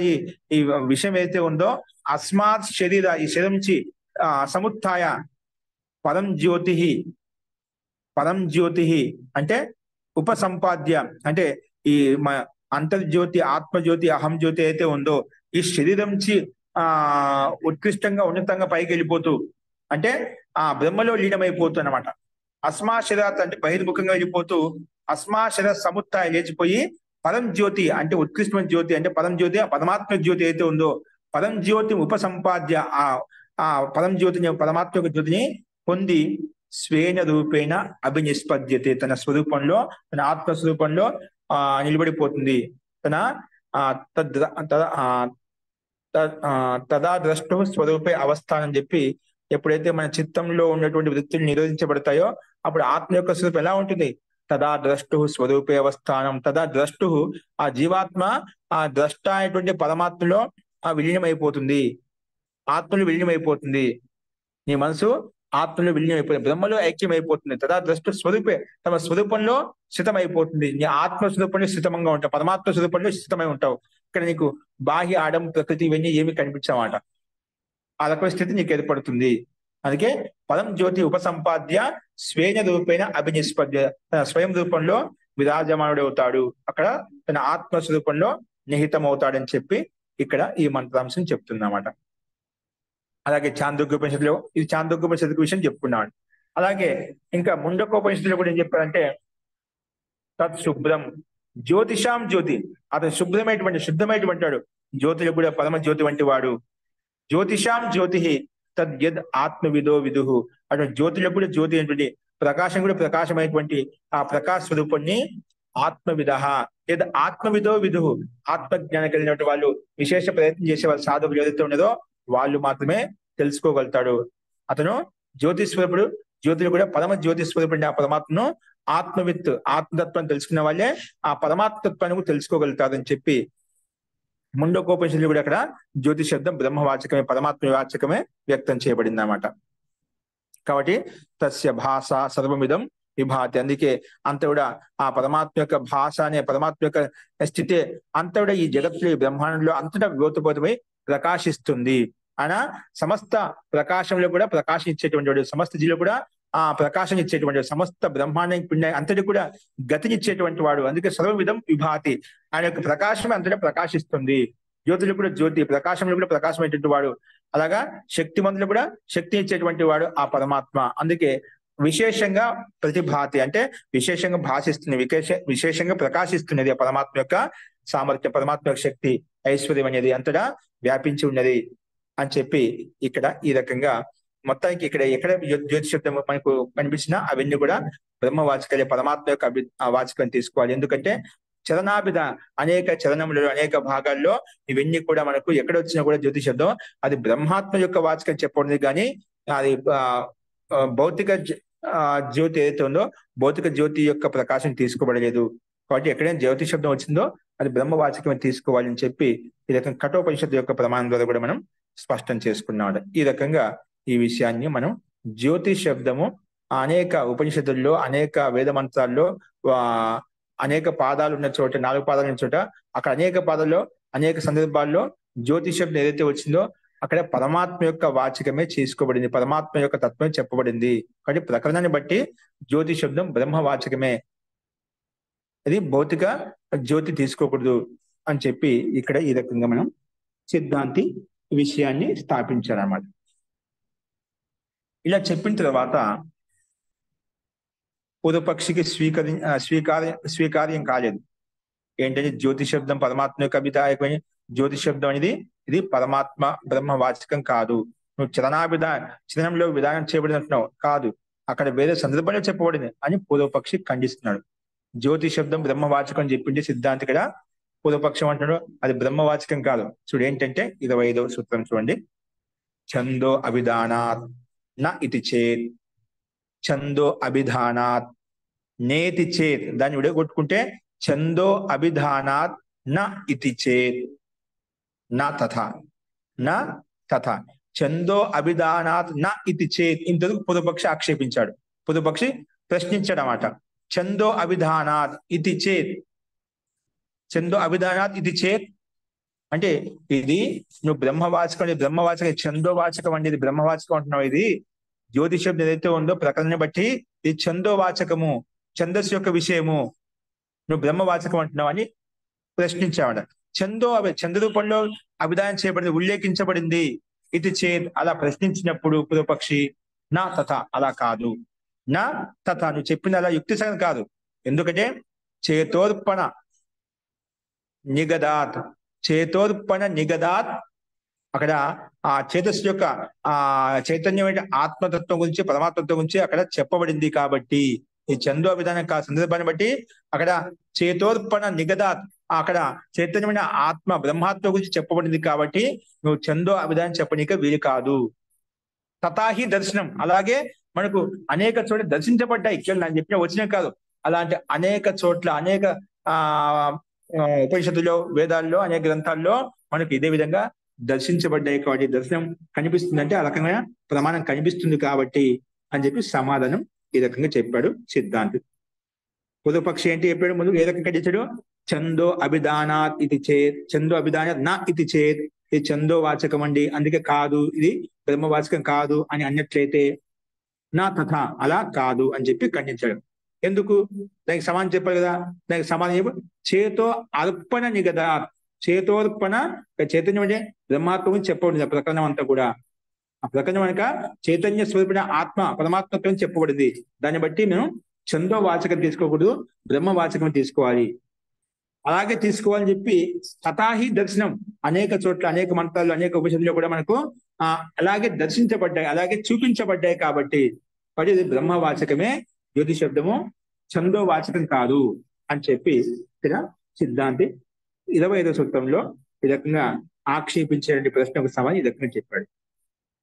ఈ విషయం ఏదైతే ఉందో అస్మాత్ శరీర, ఈ శరీరం నుంచి సముత్థాయ పరం జ్యోతి అంటే ఉపసంపాద్య, అంటే ఈ అంతర్జ్యోతి ఆత్మజ్యోతి అహం జ్యోతి అయితే ఉందో ఈ శరీరం నుంచి ఉత్కృష్టంగా ఉన్నతంగా పైకి వెళ్ళిపోతూ అంటే ఆ బ్రహ్మలో లీనమైపోతూ అనమాట. అస్మా శరీరాత్ అంటే బహిర్ముఖంగా వెళ్ళిపోతూ అస్మా శరీర సముత్థాయ లేచిపోయి పరం జ్యోతి అంటే ఉత్కృష్టమైన జ్యోతి అంటే పరం జ్యోతి, ఆ పరమాత్మ జ్యోతి అయితే ఉందో పరం జ్యోతి ఉపసంపాద్య ఆ పరం జ్యోతిని, పరమాత్మ యొక్క జ్యోతిని పొంది స్వేన రూపేణ అభినిష్పద్యతే, తన స్వరూపంలో తన ఆత్మస్వరూపంలో నిలబడిపోతుంది. తదా ద్రష్టు స్వరూపే అవస్థానం చెప్పి ఎప్పుడైతే మన చిత్తంలో ఉన్నటువంటి వృత్తులు నిరోధించబడతాయో అప్పుడు ఆత్మ యొక్క స్వరూపం ఎలా ఉంటుంది? తదా ద్రష్టు స్వరూపే అవస్థానం. తదా ద్రష్టు ఆ జీవాత్మ ఆ ద్రష్ట అయినటువంటి పరమాత్మలో విలీనమైపోతుంది, ఆత్మలో విలీనమైపోతుంది. నీ మనసు ఆత్మలో విలీనమైపోతుంది, బ్రహ్మలో ఐక్యమైపోతుంది. తదా ద్రష్టు స్వరూపే, తమ స్వరూపంలో స్థితమైపోతుంది. నీ ఆత్మ స్వరూపంలో స్థితంగా ఉంటావు, పరమాత్మ స్వరూపంలో స్థితమై ఉంటావు. ఇక్కడ నీకు బాహ్య ఆడం ప్రకృతి ఇవన్నీ ఏమి కనిపించమాట, ఆ రకమైన స్థితి నీకు ఏర్పడుతుంది. అందుకే పరం జ్యోతి ఉపసంపాద్య స్వేన రూపేణ అభినిష్పద్య, తన స్వయం రూపంలో విరాజమానుడవుతాడు, అక్కడ తన ఆత్మస్వరూపంలో నిహితమవుతాడని చెప్పి ఇక్కడ ఈ మంత్రాంశం చెప్తుందన్నమాట. అలాగే చాంద్రోగ్యోపనిషత్తులో ఇది చాంద్రోగ్యోపనిషత్తు విషయం చెప్పుకున్నాడు. అలాగే ఇంకా ముండకోపనిషత్తులో కూడా ఏం చెప్పారంటే తత్ శుభ్రం జ్యోతిషాం జ్యోతి, అతను శుద్ధమైనటువంటి వాడు, జ్యోతిలో కూడా పరమ జ్యోతి వంటి వాడు. జ్యోతిషాం జ్యోతి తద్యద్ ఆత్మవిదో విదుహు, అటువంటి జ్యోతిలో కూడా జ్యోతి అయినటువంటి ప్రకాశం కూడా ప్రకాశమైనటువంటి ఆ ప్రకాశ స్వరూపాన్ని ఆత్మవిద యద్ ఆత్మవిదో విదుహు, ఆత్మజ్ఞానం కలిగినటువంటి వాళ్ళు, విశేష ప్రయత్నం చేసే వాళ్ళు, సాధకులు ఏదైతే ఉన్నదో వాళ్ళు మాత్రమే తెలుసుకోగలుగుతాడు. అతను జ్యోతిస్వరూపుడు, జ్యోతిలో కూడా పరమ జ్యోతిస్వరూపుడు ఆ పరమాత్మను ఆత్మవిత్, ఆత్మతత్వాన్ని తెలుసుకున్న వాళ్ళే ఆ పరమాత్మతత్వాన్ని తెలుసుకోగలుగుతారని చెప్పి ముండకోపనిషత్తులో కూడా అక్కడ జ్యోతి శబ్దం బ్రహ్మవాచకమే, పరమాత్మ వాచకమే వ్యక్తం చేయబడింది అన్నమాట. కాబట్టి తస్య భాష సర్వమిదం విభాతి, అందుకే అంత కూడా ఆ పరమాత్మ యొక్క భాష అనే పరమాత్మ యొక్క స్థితి అంత కూడా ఈ జగత్తులో ఈ బ్రహ్మాండంలో అంతటా విభూతపోతమై ప్రకాశిస్తుంది. ఆయన సమస్త ప్రకాశంలో కూడా ప్రకాశం ఇచ్చేటువంటి వాడు, సమస్త జీలో కూడా ఆ ప్రకాశం ఇచ్చేటువంటి వాడు, సమస్త బ్రహ్మాండం పిండ అంతటి కూడా గతినిచ్చేటువంటి వాడు. అందుకే సర్వవిధం విభాతి, ఆయన యొక్క ప్రకాశం అంతటా ప్రకాశిస్తుంది. జ్యోతిలో కూడా జ్యోతి, ప్రకాశంలో కూడా ప్రకాశం అయ్యేటువంటి వాడు, అలాగా శక్తిమంతులు కూడా శక్తి ఇచ్చేటువంటి వాడు ఆ పరమాత్మ. అందుకే విశేషంగా ప్రతిభాతి అంటే విశేషంగా భాషిస్తుంది, విశేషంగా ప్రకాశిస్తున్నది ఆ పరమాత్మ యొక్క సామర్థ్యం, పరమాత్మ యొక్క శక్తి, ఐశ్వర్యం అనేది అంతటా వ్యాపించి ఉన్నది అని చెప్పి ఇక్కడ ఈ రకంగా మొత్తానికి ఇక్కడ ఎక్కడ జ్యోతి శబ్దం మనకు కనిపించినా అవన్నీ కూడా బ్రహ్మవాచకాలే, పరమాత్మ యొక్క వాచకం తీసుకోవాలి. ఎందుకంటే చరణాభిధ అనేక చరణములు అనేక భాగాల్లో ఇవన్నీ కూడా మనకు ఎక్కడ వచ్చినా కూడా జ్యోతి శబ్దం అది బ్రహ్మాత్మ యొక్క వాచకం చెప్పబడింది, కానీ అది భౌతిక జ్యోతి ఏదైతే ఉందో భౌతిక జ్యోతి యొక్క ప్రకాశం తీసుకోబడలేదు. కాబట్టి ఎక్కడైనా జ్యోతి శబ్దం వచ్చిందో అది బ్రహ్మవాచకమే తీసుకోవాలని చెప్పి ఈ రకంగా కఠోపనిషత్తు యొక్క ప్రమాణం ద్వారా కూడా మనం స్పష్టం చేసుకున్నాడు. ఈ రకంగా ఈ విషయాన్ని మనం జ్యోతి శబ్దము అనేక ఉపనిషత్తుల్లో అనేక వేద మంత్రాల్లో అనేక పాదాలు ఉన్న చోట, 4 పాదాలు ఉన్న చోట, అక్కడ అనేక పాదాల్లో అనేక సందర్భాల్లో జ్యోతి శబ్దం ఏదైతే వచ్చిందో అక్కడ పరమాత్మ యొక్క వాచకమే చేసుకోబడింది, పరమాత్మ యొక్క తత్వమే చెప్పబడింది. కాబట్టి ప్రకరణాన్ని బట్టి జ్యోతి శబ్దం బ్రహ్మవాచకమే, అది భౌతిక జ్యోతి తీసుకోకూడదు అని చెప్పి ఇక్కడ ఈ రకంగా మనం సిద్ధాంతి విషయాన్ని స్థాపించారన్నమాట. ఇలా చెప్పిన తర్వాత పూర్వపక్షికి స్వీకార్యం కాలేదు. ఏంటంటే జ్యోతి శబ్దం పరమాత్మ యొక్క అభిధాయకమైన జ్యోతి శబ్దం అనేది ఇది పరమాత్మ బ్రహ్మవాచకం కాదు, నువ్వు చరణంలో విధానం చేయబడినట్టున్నావు, కాదు అక్కడ వేరే సందర్భంలో చెప్పబడింది అని పూర్వపక్షి ఖండిస్తున్నాడు. జ్యోతి శబ్దం బ్రహ్మవాచకం అని చెప్పింది సిద్ధాంతి ఇక్కడ పూర్వపక్షం అంటున్నాడు అది బ్రహ్మవాచకం కాదు. చూడు ఏంటంటే 25వ సూత్రం చూడండి, ఛందో అభిధానాత్ న ఇతి చేత్, ఛందో అభిధానాత్ నేతి చేత్, దాన్ని విడగొట్టుకుంటే ఛందో అభిధానాత్ న ఇతి చేత్ నా తథా, నా తథా, ఛందో అభిధానాత్ న ఇతి చేత్. ఇంతకు పూర్వపక్షి ఆక్షేపించాడు, పూర్వపక్షి ప్రశ్నించాడు అన్నమాట. ఛందో అభిధానాత్ ఇది చేత్, ఛందో అభిధానాత్ ఇది చేత్ అంటే ఇది నువ్వు బ్రహ్మవాచకం, బ్రహ్మవాచకం ఛందోవాచకం అంటే ఇది బ్రహ్మవాచకం అంటున్నావు, ఇది జ్యోతి శబ్దం ఏదైతే ఉందో ప్రకరణని బట్టి ఇది ఛందోవాచకము, ఛందస్సు యొక్క విషయము, నువ్వు బ్రహ్మవాచకం అంటున్నావు అని ప్రశ్నించావాడ. ఛంద రూపంలో అభిధానం చేయబడింది, ఉల్లేఖించబడింది ఇది చేత్. అలా ప్రశ్నించినప్పుడు పూర్వపక్షి నా తథ, అలా కాదు, నా తథ నువ్వు చెప్పింది అలా యుక్తిసంగం కాదు. ఎందుకంటే చేతోర్పణ నిగదాత్, చేతోర్పణ నిగదాత్ అక్కడ ఆ చేతస్సు యొక్క చైతన్యమైన ఆత్మతత్వం గురించి పరమాత్మత్వం గురించి అక్కడ చెప్పబడింది. కాబట్టి ఈ ఛందో విధానం సందర్భాన్ని బట్టి అక్కడ చేతోర్పణ నిగదాత్ అక్కడ చైతన్యమైన ఆత్మ బ్రహ్మాత్మ గురించి చెప్పబడింది. కాబట్టి నువ్వు ఛందో అభిధానం చెప్పనీక వీలు కాదు. తథాహి దర్శనం, అలాగే మనకు అనేక చోట్ల దర్శించబడ్డాయి, నేను చెప్పిన వచ్చిన కాదు, అలాంటి అనేక చోట్ల అనేక ఉపనిషత్తుల్లో వేదాల్లో అనేక గ్రంథాల్లో మనకు ఇదే విధంగా దర్శించబడ్డాయి. కాబట్టి దర్శనం కనిపిస్తుందంటే ఆ రకమైన ప్రమాణం కనిపిస్తుంది కాబట్టి అని చెప్పి సమాధానం ఈ రకంగా చెప్పాడు సిద్ధాంతి. పూర్వపక్షి ఏంటి చెప్పాడు, ముందు ఏ రకంగా చేశాడు, ఛందో అభిధానాత్ ఇది చేత్, ఛందో అభిధానాత్ నా ఇది చేత్, ఇది ఛందో వాచకం అండి అందుకే కాదు, ఇది బ్రహ్మవాచకం కాదు అని అన్నట్లయితే నా తథా అలా కాదు అని చెప్పి ఖండించాడు. ఎందుకు, దానికి సమానం చెప్పారు కదా, దానికి సమానం చెప్పు, చేతో అర్పణ నిగదా, చేతోర్పణ చైతన్యం అంటే బ్రహ్మాత్మ చెప్పబడింది ఆ ప్రకరణం అంతా కూడా. ఆ ప్రకరణం అనక చైతన్య స్వరూపిణ ఆత్మ పరమాత్మత్వం చెప్పబడింది. దాన్ని బట్టి మేము ఛందో వాచకం తీసుకోకూడదు, బ్రహ్మవాచకం తీసుకోవాలి. అలాగే తీసుకోవాలని చెప్పి తథాహి దర్శనం అనేక చోట్ల అనేక మంత్రాలు అనేక ఉపనిషత్తుల్లో కూడా మనకు అలాగే దర్శించబడ్డాయి, అలాగే చూపించబడ్డాయి. కాబట్టి ఇది బ్రహ్మవాచకమే, జ్యోతి శబ్దము ఛందో వాచకం కాదు అని చెప్పి ఇక్కడ సిద్ధాంతి 25వ సూత్రంలో ఈ రకంగా ఆక్షేపించే ప్రశ్నకు సమాధానం ఈ రకంగా చెప్పాడు.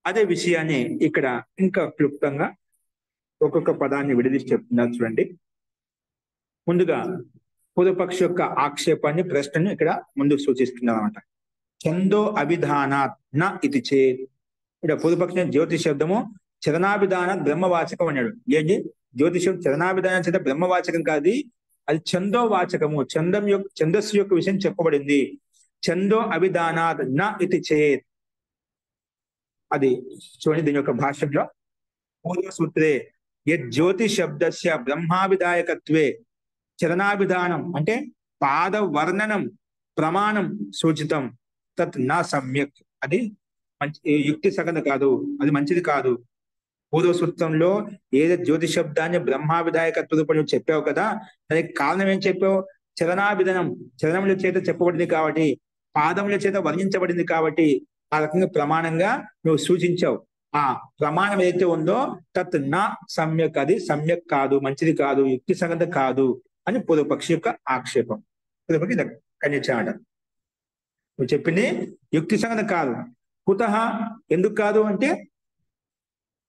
అదే విషయాన్ని ఇక్కడ ఇంకా క్లుప్తంగా ఒక్కొక్క పదాన్ని విడదీసి చెప్తున్నారు చూడండి. ముందుగా పూర్వపక్షి యొక్క ఆక్షేపాన్ని ప్రశ్నను ఇక్కడ ముందుకు సూచిస్తున్నారు అనమాట. ఛందో అభిధానాత్ న ఇది చేత్, ఇక్కడ పూర్వపక్షి జ్యోతి శబ్దము చరణాభిధానాత్ బ్రహ్మవాచకం అన్నాడు. ఏంటి జ్యోతి శబ్దం చరణాభిధానం చేత బ్రహ్మవాచకం కాదు, అది ఛందో వాచకము, ఛందస్సు యొక్క విషయం చెప్పబడింది. ఛందో అభిధానాత్ న ఇది చేత్, అది చూడండి దీని యొక్క భాష్యంలో పూర్వ సూత్రే జ్యోతి శబ్దస్య బ్రహ్మాభిధాయకత్వే చరణాభిధానం అంటే పాద వర్ణనం ప్రమాణం సూచితం తత్ నా సమ్యక్, అది మంచి యుక్తి సగత కాదు, అది మంచిది కాదు. పూర్వ సూత్రంలో ఏదో జ్యోతి శబ్దాన్ని బ్రహ్మావిధాయకత్వ రూపంలో చెప్పావు కదా, దానికి కారణం ఏం చెప్పావు? చలనాభిధనం, చలనముల చేత చెప్పబడింది కాబట్టి, పాదముల చేత వర్ణించబడింది కాబట్టి, ఆ రకంగా ప్రమాణంగా నువ్వు సూచించావు. ఆ ప్రమాణం ఏదైతే ఉందో తత్ నా సమ్యక్, అది సమ్యక్ కాదు, మంచిది కాదు, యుక్తి సంగత కాదు అని పూర్వపక్షి యొక్క ఆక్షేపం. పూర్వపక్షి ఖండించాడ. నువ్వు చెప్పింది యుక్తి సంగత కాదు. కుతః, ఎందుకు కాదు అంటే,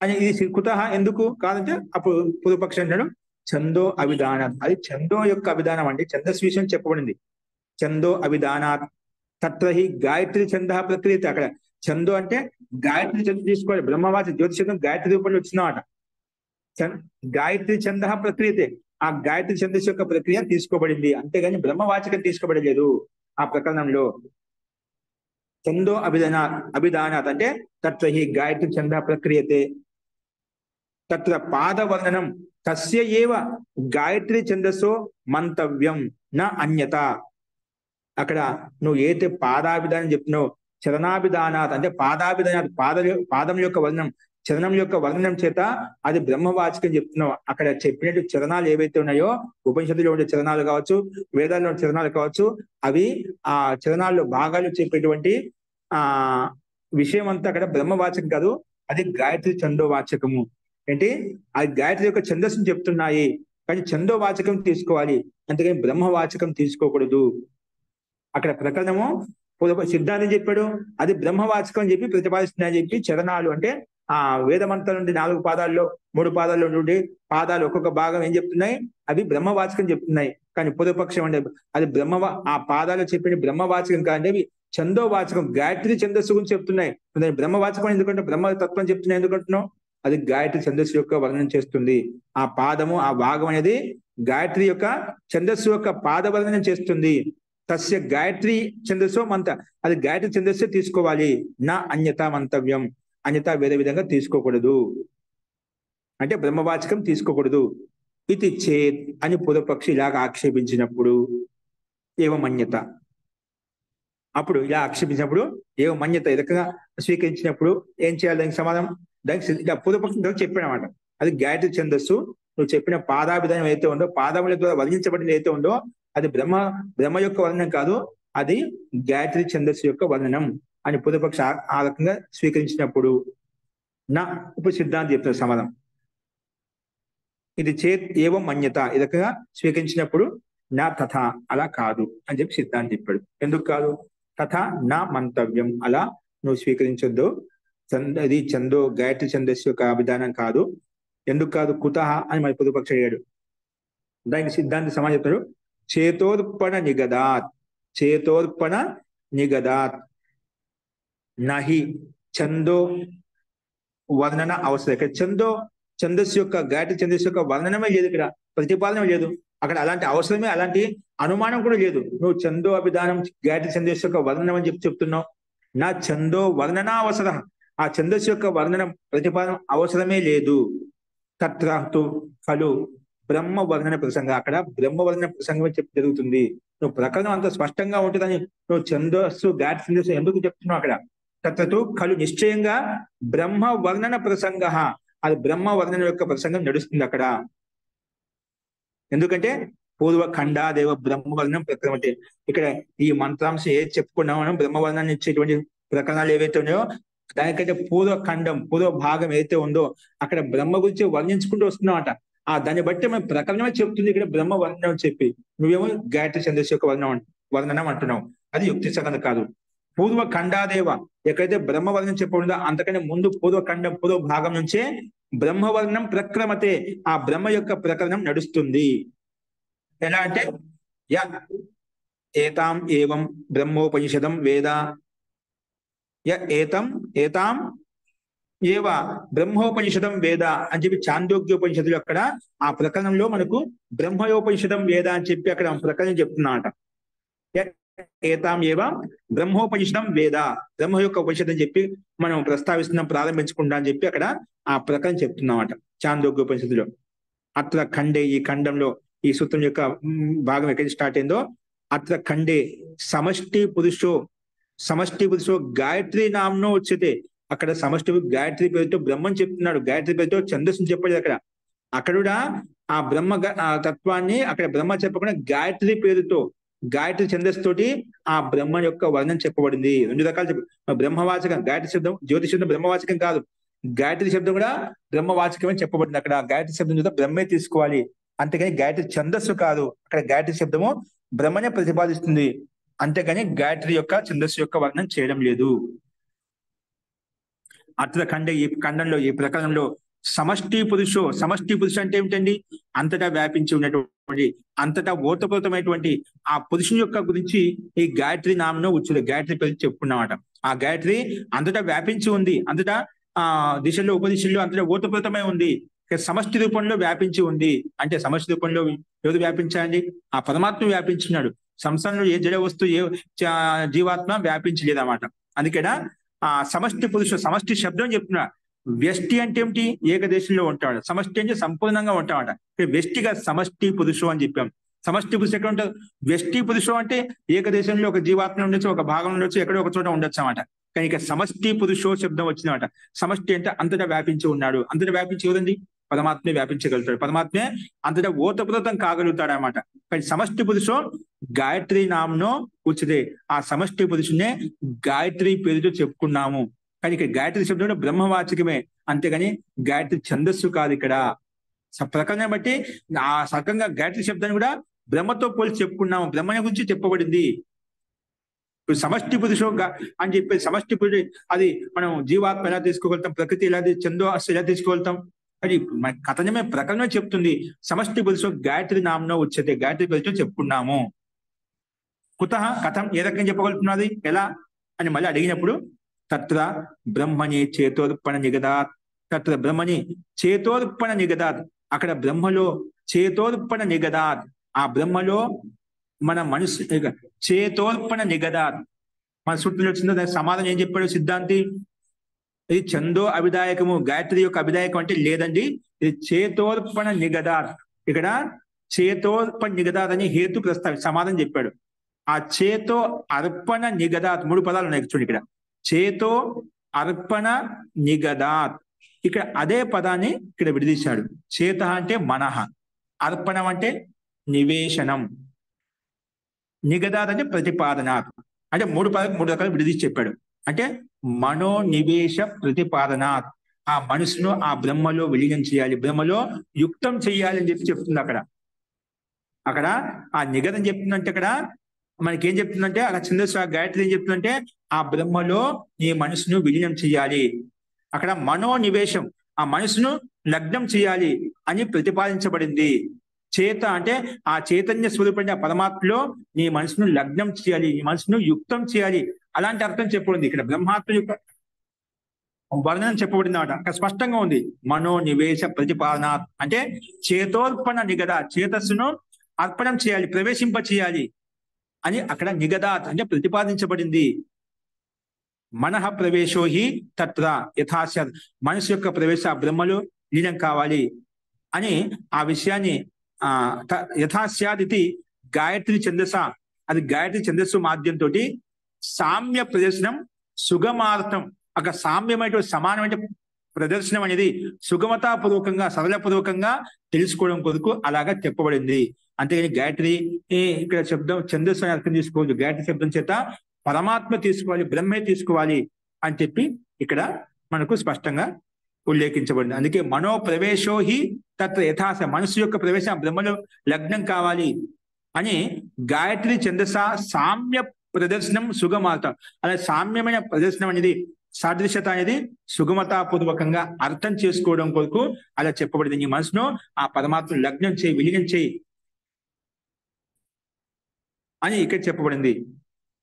అని ఇది కుతః ఎందుకు కాదంటే అప్పుడు పూర్వపక్షి అంటాడు ఛందో అవిధానాత్, అది ఛందో యొక్క అవిధానం అంటే ఛందస్ విషయం చెప్పబడింది. ఛందో అవిధానాత్ తత్ర హి గాయత్రి ఛంద ప్రక్రియ. అక్కడ ఛందో అంటే గాయత్రి ఛంద తీసుకోవాలి. బ్రహ్మవాచి జ్యోతిషం గాయత్రి రూపంలో వచ్చినమాట. గాయత్రి ఛంద ప్రక్రియతే, ఆ గాయత్రి ఛందస్సు యొక్క ప్రక్రియ తీసుకోబడింది, అంతేగాని బ్రహ్మవాచకం తీసుకోబడలేదు ఆ ప్రకరణంలో. ఛందో అభిధానాత్ అంటే తత్ర హి గాయత్రి ఛంద ప్రక్రియతే తత్ర పాదవర్ణనం తస్య ఏవ గాయత్రి ఛందస్సో మంతవ్యం నా అన్యత. అక్కడ నువ్వు ఏదైతే పాదాభిధానం చెప్తున్నావు, చలనాభిధానాత్ అంటే పాదాభిధానాత్, పాదం యొక్క వర్ణం, చలనం యొక్క వర్ణనం చేత అది బ్రహ్మవాచకం చెప్తున్నావు. అక్కడ చెప్పినట్టు చలనాలు ఏవైతే ఉన్నాయో, ఉపనిషత్తులో ఉండే చలనాలు కావచ్చు, వేదాల్లో ఉండే చలనాలు కావచ్చు, అవి ఆ చలనాల్లో భాగాలు చెప్పేటువంటి ఆ విషయం అంతా అక్కడ బ్రహ్మవాచకం కాదు, అది గాయత్రి ఛందోవాచకము. ఏంటి, అది గాయత్రి యొక్క ఛందస్సును చెప్తున్నాయి, కానీ ఛందోవాచకం తీసుకోవాలి, అంతేగాని బ్రహ్మవాచకం తీసుకోకూడదు. అక్కడ ప్రకరణము సిద్ధాంతం చెప్పాడు, అది బ్రహ్మవాచకం అని చెప్పి ప్రతిపాదిస్తున్నాయని చెప్పి చరణాలు అంటే ఆ వేదమంత్రం నుండి 4 పాదాల్లో 3 పాదాల్లో నుండి పాదాలు ఒక్కొక్క భాగం ఏం చెప్తున్నాయి, అవి బ్రహ్మవాచకం చెప్తున్నాయి. కానీ పూర్వపక్షం అంటే అది ఆ పాదాలు చెప్పిన బ్రహ్మవాచకం కాదంటే అవి ఛందోవాచకం, గాయత్రి ఛందస్సు గురించి చెప్తున్నాయి. బ్రహ్మవాచకం ఎందుకంటే బ్రహ్మతత్వం చెప్తున్నాయి ఎందుకంటున్నావు, అది గాయత్రి ఛందస్సు యొక్క వర్ణన చేస్తుంది. ఆ పాదము, ఆ భాగం అనేది గాయత్రి యొక్క ఛందస్సు యొక్క పాద వర్ణనం చేస్తుంది. తస్య గాయత్రి ఛందస్సు మంత, అది గాయత్రి ఛందస్సు తీసుకోవాలి. నా అన్యత మంతవ్యం, అన్యత వేరే విధంగా తీసుకోకూడదు, అంటే బ్రహ్మవాచకం తీసుకోకూడదు. ఇది చేత్ అని పూర్వపక్షి ఇలాగా ఆక్షేపించినప్పుడు ఏవమన్యత, అప్పుడు ఇలా ఆక్షేపించినప్పుడు ఏవమన్యత ఈ రకంగా స్వీకరించినప్పుడు ఏం చేయాలి? దానికి సమాధానం, దానికి ఇలా పూర్వపక్షి చెప్పాడనమాట. అది గాయత్రి ఛందస్సు, నువ్వు చెప్పిన పాదాభిధానం ఏదైతే ఉందో, పాదముల ద్వారా వర్ణించబడింది ఏదైతే ఉందో, అది బ్రహ్మ యొక్క వర్ణనం కాదు, అది గాయత్రి ఛందస్సు యొక్క వర్ణనం అని పూర్వపక్ష ఆ రకంగా స్వీకరించినప్పుడు నా ఇప్పుడు సిద్ధాంతం చెప్తున్న సమాధానం, ఇది చేత్ ఏవం మన్యత ఈ రకంగా స్వీకరించినప్పుడు నా తథా, అలా కాదు అని చెప్పి సిద్ధాంతం చెప్పాడు. ఎందుకు కాదు? తథా నా మంతవ్యం, అలా నువ్వు స్వీకరించొద్దు, అది ఛందో గాయత్రి ఛందస్సు యొక్క విధానం కాదు. ఎందుకు కాదు? కుతః అని మరి పూర్వపక్ష అయ్యాడు. దానికి సిద్ధాంత సమాజం చెప్తాడు, చేతోర్పణ నిగదాత్, చేతోర్పణ నిగదాత్ నహి ఛందో వర్ణన అవసరం. ఇక్కడ ఛందస్సు యొక్క గాయత్రి ఛందస్సు యొక్క వర్ణనమే లేదు, ఇక్కడ ప్రతిపాదన లేదు, అక్కడ అలాంటి అవసరమే, అలాంటి అనుమానం కూడా లేదు. నువ్వు ఛందో అభిధానం గాయత్రి ఛందస్సు యొక్క వర్ణనం అని చెప్తున్నావు. నా ఛందో వర్ణన అవసర, ఆ ఛందస్సు యొక్క వర్ణనం ప్రతిపాదన అవసరమే లేదు. తత్రాహు ఖలు బ్రహ్మ వర్ణన ప్రసంగం, అక్కడ బ్రహ్మ వర్ణన ప్రసంగం చెప్పి జరుగుతుంది. నువ్వు ప్రకరణం అంత స్పష్టంగా ఉంటుందని నువ్వు ఛందస్సు గాయత్రి ఛందస్సు ఎందుకు చెప్తున్నావు? అక్కడ తత్రతు ఖలు నిశ్చయంగా బ్రహ్మ వర్ణన ప్రసంగ, అది బ్రహ్మ వర్ణన యొక్క ప్రసంగం నడుస్తుంది అక్కడ. ఎందుకంటే పూర్వ ఖండాదేవ బ్రహ్మవర్ణం ప్రకరణం అంటే, ఇక్కడ ఈ మంత్రాంశం ఏది చెప్పుకున్నామో మనం బ్రహ్మవర్ణాన్ని ఇచ్చేటువంటి ప్రకరణాలు ఏవైతే ఉన్నాయో, దానికంటే పూర్వ ఖండం, పూర్వ భాగం ఏదైతే ఉందో అక్కడ బ్రహ్మ గురించి వర్ణించుకుంటూ వస్తున్నామట. దాన్ని బట్టి మనం ప్రకరణమే చెప్తుంది ఇక్కడ బ్రహ్మ వర్ణనం అని చెప్పి, నువ్వేమో గాయత్రి ఛందస్సు యొక్క వర్ణనం అంటున్నావు. అది యుక్తి సగం కాదు. పూర్వ ఖండాదేవ ఎక్కడైతే బ్రహ్మవర్ణం చెప్పబడిందో అంతకంటే ముందు పూర్వ ఖండం, పూర్వ భాగం నుంచే బ్రహ్మవర్ణం ప్రక్రమతే, ఆ బ్రహ్మ యొక్క ప్రకరణం నడుస్తుంది. ఎలా అంటే ఏతాం ఏవం బ్రహ్మోపనిషదం వేద, ఏతాం ఏవ బ్రహ్మోపనిషదం వేద అని చెప్పి చాందోగ్యోపనిషత్తులు అక్కడ ఆ ప్రకరణంలో మనకు బ్రహ్మయోపనిషదం వేద అని చెప్పి అక్కడ ప్రకరణం చెప్తున్నమాట. ఏతాం ఏవ బ్రహ్మోపనిషదం వేద, బ్రహ్మ యొక్క ఉపనిషత్తు అని చెప్పి మనం ప్రస్తావిస్తున్నాం, ప్రారంభించుకుంటా అని చెప్పి అక్కడ ఆ ప్రకరణం చెప్తున్నమాట చాందోగ్యోపనిషత్తులో. అత్ర ఖండే, ఈ ఖండంలో ఈ సూత్రం యొక్క భాగం ఎక్కడి స్టార్ట్ అయిందో, అత్ర ఖండే సమష్టి పురుషో సమష్టి పురుషో గాయత్రి నామ్నో ఉచ్యతే. అక్కడ సమష్టి గాయత్రి పేరుతో బ్రహ్మని చెప్తున్నాడు, గాయత్రి పేరుతో ఛందస్సుని చెప్పలేదు అక్కడ. అక్కడ కూడా ఆ బ్రహ్మ ఆ తత్వాన్ని అక్కడ బ్రహ్మ చెప్పకుండా గాయత్రి పేరుతో, గాయత్రి ఛందస్సు తోటి ఆ బ్రహ్మ యొక్క వర్ణం చెప్పబడింది. రెండు రకాలు బ్రహ్మవాచకం, గాయత్రి శబ్దం, జ్యోతి శబ్దం బ్రహ్మవాచకం కాదు, గాయత్రి శబ్దం కూడా బ్రహ్మవాచకమే చెప్పబడింది. అక్కడ గాయత్రి శబ్దం చూద్దాం బ్రహ్మే తీసుకోవాలి, అంతేగాని గాయత్రి ఛందస్సు కాదు. అక్కడ గాయత్రి శబ్దము బ్రహ్మనే ప్రతిపాదిస్తుంది, అంతేగాని గాయత్రి యొక్క ఛందస్సు యొక్క వర్ణం చేయడం లేదు. అత్ర ఖండ, ఈ ఖండంలో ఈ ప్రకరణంలో సమష్టి పురుషో, సమష్టి పురుషు అంటే ఏమిటండి? అంతటా వ్యాపించి ఉన్నటువంటి, అంతటా ఓతప్రోతమైనటువంటి ఆ పురుషుని యొక్క గురించి ఈ గాయత్రి నామను ఉచ్చులు, గాయత్రి పేరు చెప్పుకున్నమాట. ఆ గాయత్రి అంతటా వ్యాపించి ఉంది, అంతటా దిశల్లో ఉపదిశల్లో అంతటా ఓతప్రోతమై ఉంది, సమష్టి రూపంలో వ్యాపించి ఉంది. అంటే సమష్టి రూపంలో ఎవరు వ్యాపించాలండి? ఆ పరమాత్మ వ్యాపించినాడు. సంసారంలో ఏ జడ వస్తువు, ఏ జీవాత్మ వ్యాపించలేదన్నమాట. అందుకేనా ఆ సమష్టి పురుషు, సమష్టి శబ్దం చెప్తున్నా. వ్యష్టి అంటే ఏమిటి? ఏకదేశంలో ఉంటాడు. సమష్టి అంటే సంపూర్ణంగా ఉంటామట. వ్యష్టిగా సమష్టి పురుషు అని చెప్పాం. సమష్టి పురుషు ఎక్కడ ఉంటారు? వ్యష్టి పురుషు అంటే ఏకదేశంలో ఒక జీవాత్మ ఉండొచ్చు, ఒక భాగం ఉండొచ్చు, ఎక్కడో ఒక చోట ఉండొచ్చు అన్నమాట. కానీ ఇక సమష్టి పురుషో శబ్దం వచ్చిందన్నమాట. సమష్టి అంటే అంతటా వ్యాపించి ఉన్నాడు. అంతటా వ్యాపించి ఎవరండి? పరమాత్మే వ్యాపించగలుగుతాడు. పరమాత్మే అంతటా ఓతప్రోతం కాగలుగుతాడు అన్నమాట. కానీ సమష్టి పురుషో గాయత్రి నామ్నో ఉచితే. ఆ సమష్టి పురుషునే గాయత్రి పేరుతో చెప్పుకున్నాము. కానీ ఇక్కడ గాయత్రి శబ్దం కూడా బ్రహ్మవాచకమే, అంతేగాని గాయత్రి ఛందస్సు కాదు. ఇక్కడ ప్రకరణం బట్టి ఆ సకంగా గాయత్రి శబ్దాన్ని కూడా బ్రహ్మతో పోల్చి చెప్పుకున్నాము, బ్రహ్మని గురించి చెప్పబడింది. ఇప్పుడు సమష్టి పురుషో అని చెప్పేసి సమష్టి పురుషు, అది మనం జీవాత్మ ఎలా తీసుకోగలుగుతాం, ప్రకృతి ఎలా, చందో ఎలా తీసుకోగలుగుతాం? అది మన కథనమే ప్రకరణమే చెప్తుంది. సమష్టి పురుషో గాయత్రి నామ్నో ఉచ్యతే, గాయత్రి పేరుతో చెప్పుకున్నాము. కుతః కథం, ఏ రకంగా చెప్పగలుగుతున్నది, ఎలా అని మళ్ళీ అడిగినప్పుడు తత్ర బ్రహ్మణి చేతోర్పణ నిగదాత్, తత్ర బ్రహ్మణి చేతోర్పణ నిగదాత్. అక్కడ బ్రహ్మలో చేతోర్పణ నిగదాత్, ఆ బ్రహ్మలో మన మనసు చేతోర్పణ నిగదాత్. మన సూత్రంలో వచ్చిందో దానికి సమాధానం ఏం చెప్పాడు సిద్ధాంతి? ఇది చందో అభిదాయకము, గాయత్రి యొక్క అభిదాయకం అంటే లేదండి, ఇది చేతోర్పణ నిగదాత్. ఇక్కడ చేతోర్పణ నిగదాత్ అని హేతు ప్రస్తావి సమాధానం చెప్పాడు. ఆ చేతో అర్పణ నిగదాత్, మూడు పదాలు ఉన్నాయి చూడండి ఇక్కడ. చేతో అర్పణ నిగదాత్, ఇక్కడ అదే పదాన్ని ఇక్కడ విడదీశాడు. చేత అంటే మనః, అర్పణం అంటే నివేశనం, నిగదాత్ అంటే ప్రతిపాదనాత్. అంటే మూడు రకాలు విడదీసి చెప్పాడు. అంటే మనోనివేశ ప్రతిపాదనాత్, ఆ మనసును ఆ బ్రహ్మలో విలీనం చేయాలి, బ్రహ్మలో యుక్తం చేయాలి అని చెప్తుంది అక్కడ. అక్కడ ఆ నిగదం చెప్తుందంటే అక్కడ మనకేం చెప్తుందంటే, అక్కడ ఛందస్సు గాయత్రి ఏం చెప్తుందంటే ఆ బ్రహ్మలో నీ మనసును విలీనం చేయాలి. అక్కడ మనోనివేశం, ఆ మనసును లగ్నం చేయాలి అని ప్రతిపాదించబడింది. చేత అంటే ఆ చైతన్య స్వరూపంగా పరమాత్మలో నీ మనసును లగ్నం చేయాలి, నీ మనసును యుక్తం చేయాలి, అలాంటి అర్థం చెప్పబడింది. ఇక్కడ బ్రహ్మాత్మ యొక్క వర్ణనం చెప్పబడింది అన్నమాట. అక్కడ స్పష్టంగా ఉంది మనోనివేశ ప్రతిపాదన అంటే చేతోర్పణ నిగద, చేతస్సును అర్పణం చేయాలి, ప్రవేశింప చేయాలి అని అక్కడ నిగదాత్ అంటే ప్రతిపాదించబడింది. మనః ప్రవేశో హి తత్ర యథాస్యాత్, మనసు యొక్క ప్రవేశ బ్రహ్మలో లీనం కావాలి అని ఆ విషయాన్ని యథాస్యాత్ ఇది గాయత్రి ఛందస, అది గాయత్రి ఛందస్సు మాధ్యంతో సామ్య ప్రదర్శనం సుగమార్థం. అక్కడ సామ్యమైనటువంటి సమానమైన ప్రదర్శనం అనేది సుగమతాపూర్వకంగా సరళపూర్వకంగా తెలుసుకోవడం కొరకు అలాగా చెప్పబడింది. అంతేగాని గాయత్రి ఇక్కడ శబ్దం ఛందస్సు అని అర్థం తీసుకోవచ్చు. గాయత్రి శబ్దం చేత పరమాత్మ తీసుకోవాలి, బ్రహ్మే తీసుకోవాలి అని చెప్పి ఇక్కడ మనకు స్పష్టంగా ఉల్లేఖించబడింది. అందుకే మనో ప్రవేశో హి తత్ర యథాస, మనసు యొక్క ప్రవేశం బ్రహ్మలో లగ్నం కావాలి అని గాయత్రి ఛందస సామ్య ప్రదర్శనం సుగమార్థం. అలా సామ్యమైన ప్రదర్శనం అనేది సాదృశ్యత అనేది సుగమతాపూర్వకంగా అర్థం చేసుకోవడం కొరకు అలా చెప్పబడింది. నీ మనసును ఆ పరమాత్మ లగ్నం చేయి, విలీనం చేయి అని ఇక్కడ చెప్పబడింది.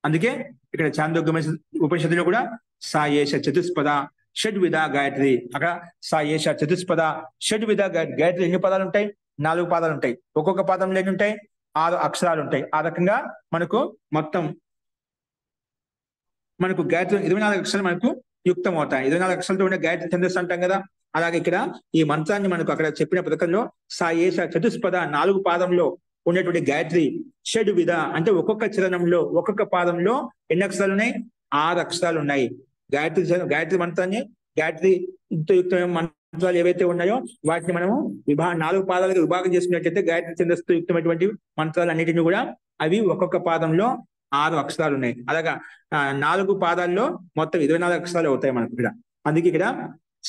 అందుకే ఇక్కడ చాందోగ్య ఉపనిషత్తులో కూడా సాయేష చతుస్పద షడ్విధ గాయత్రి, అక్కడ సాయేష చతుస్పద షడ్విధ గాయత్రి ఎన్ని పదాలు ఉంటాయి? 4 పాదాలు ఉంటాయి. ఒక్కొక్క పాదంలో ఎన్ని ఉంటాయి? 6 అక్షరాలు ఉంటాయి. ఆ రకంగా మనకు మొత్తం మనకు గాయత్రి 24 అక్షరాలు మనకు యుక్తం అవుతాయి. 24 అక్షరాలతో ఉండే గాయత్రి ఛందస్సు అంటాం కదా. అలాగే ఇక్కడ ఈ మంత్రాన్ని మనకు అక్కడ చెప్పిన పథకంలో సాయేష చతుస్పద 4 పాదంలో ఉన్నటువంటి గాయత్రి షడ్విధ అంటే ఒక్కొక్క చరణంలో ఒక్కొక్క పాదంలో ఎన్ని అక్షరాలు ఉన్నాయి? 6 అక్షరాలు ఉన్నాయి. గాయత్రి మంత్రాన్ని గాయత్రితో యుక్తమైన మంత్రాలు ఏవైతే ఉన్నాయో వాటిని మనము 4 పాదాలుగా విభాగం చేసుకున్నట్లయితే గాయత్రి ఛందస్సుతో యుక్తమైనటువంటి మంత్రాలు అన్నిటిని కూడా అవి ఒక్కొక్క పాదంలో 6 అక్షరాలు ఉన్నాయి. అలాగా 4 పాదాల్లో మొత్తం 24 అక్షరాలు అవుతాయి మనకు ఇక్కడ. అందుకే ఇక్కడ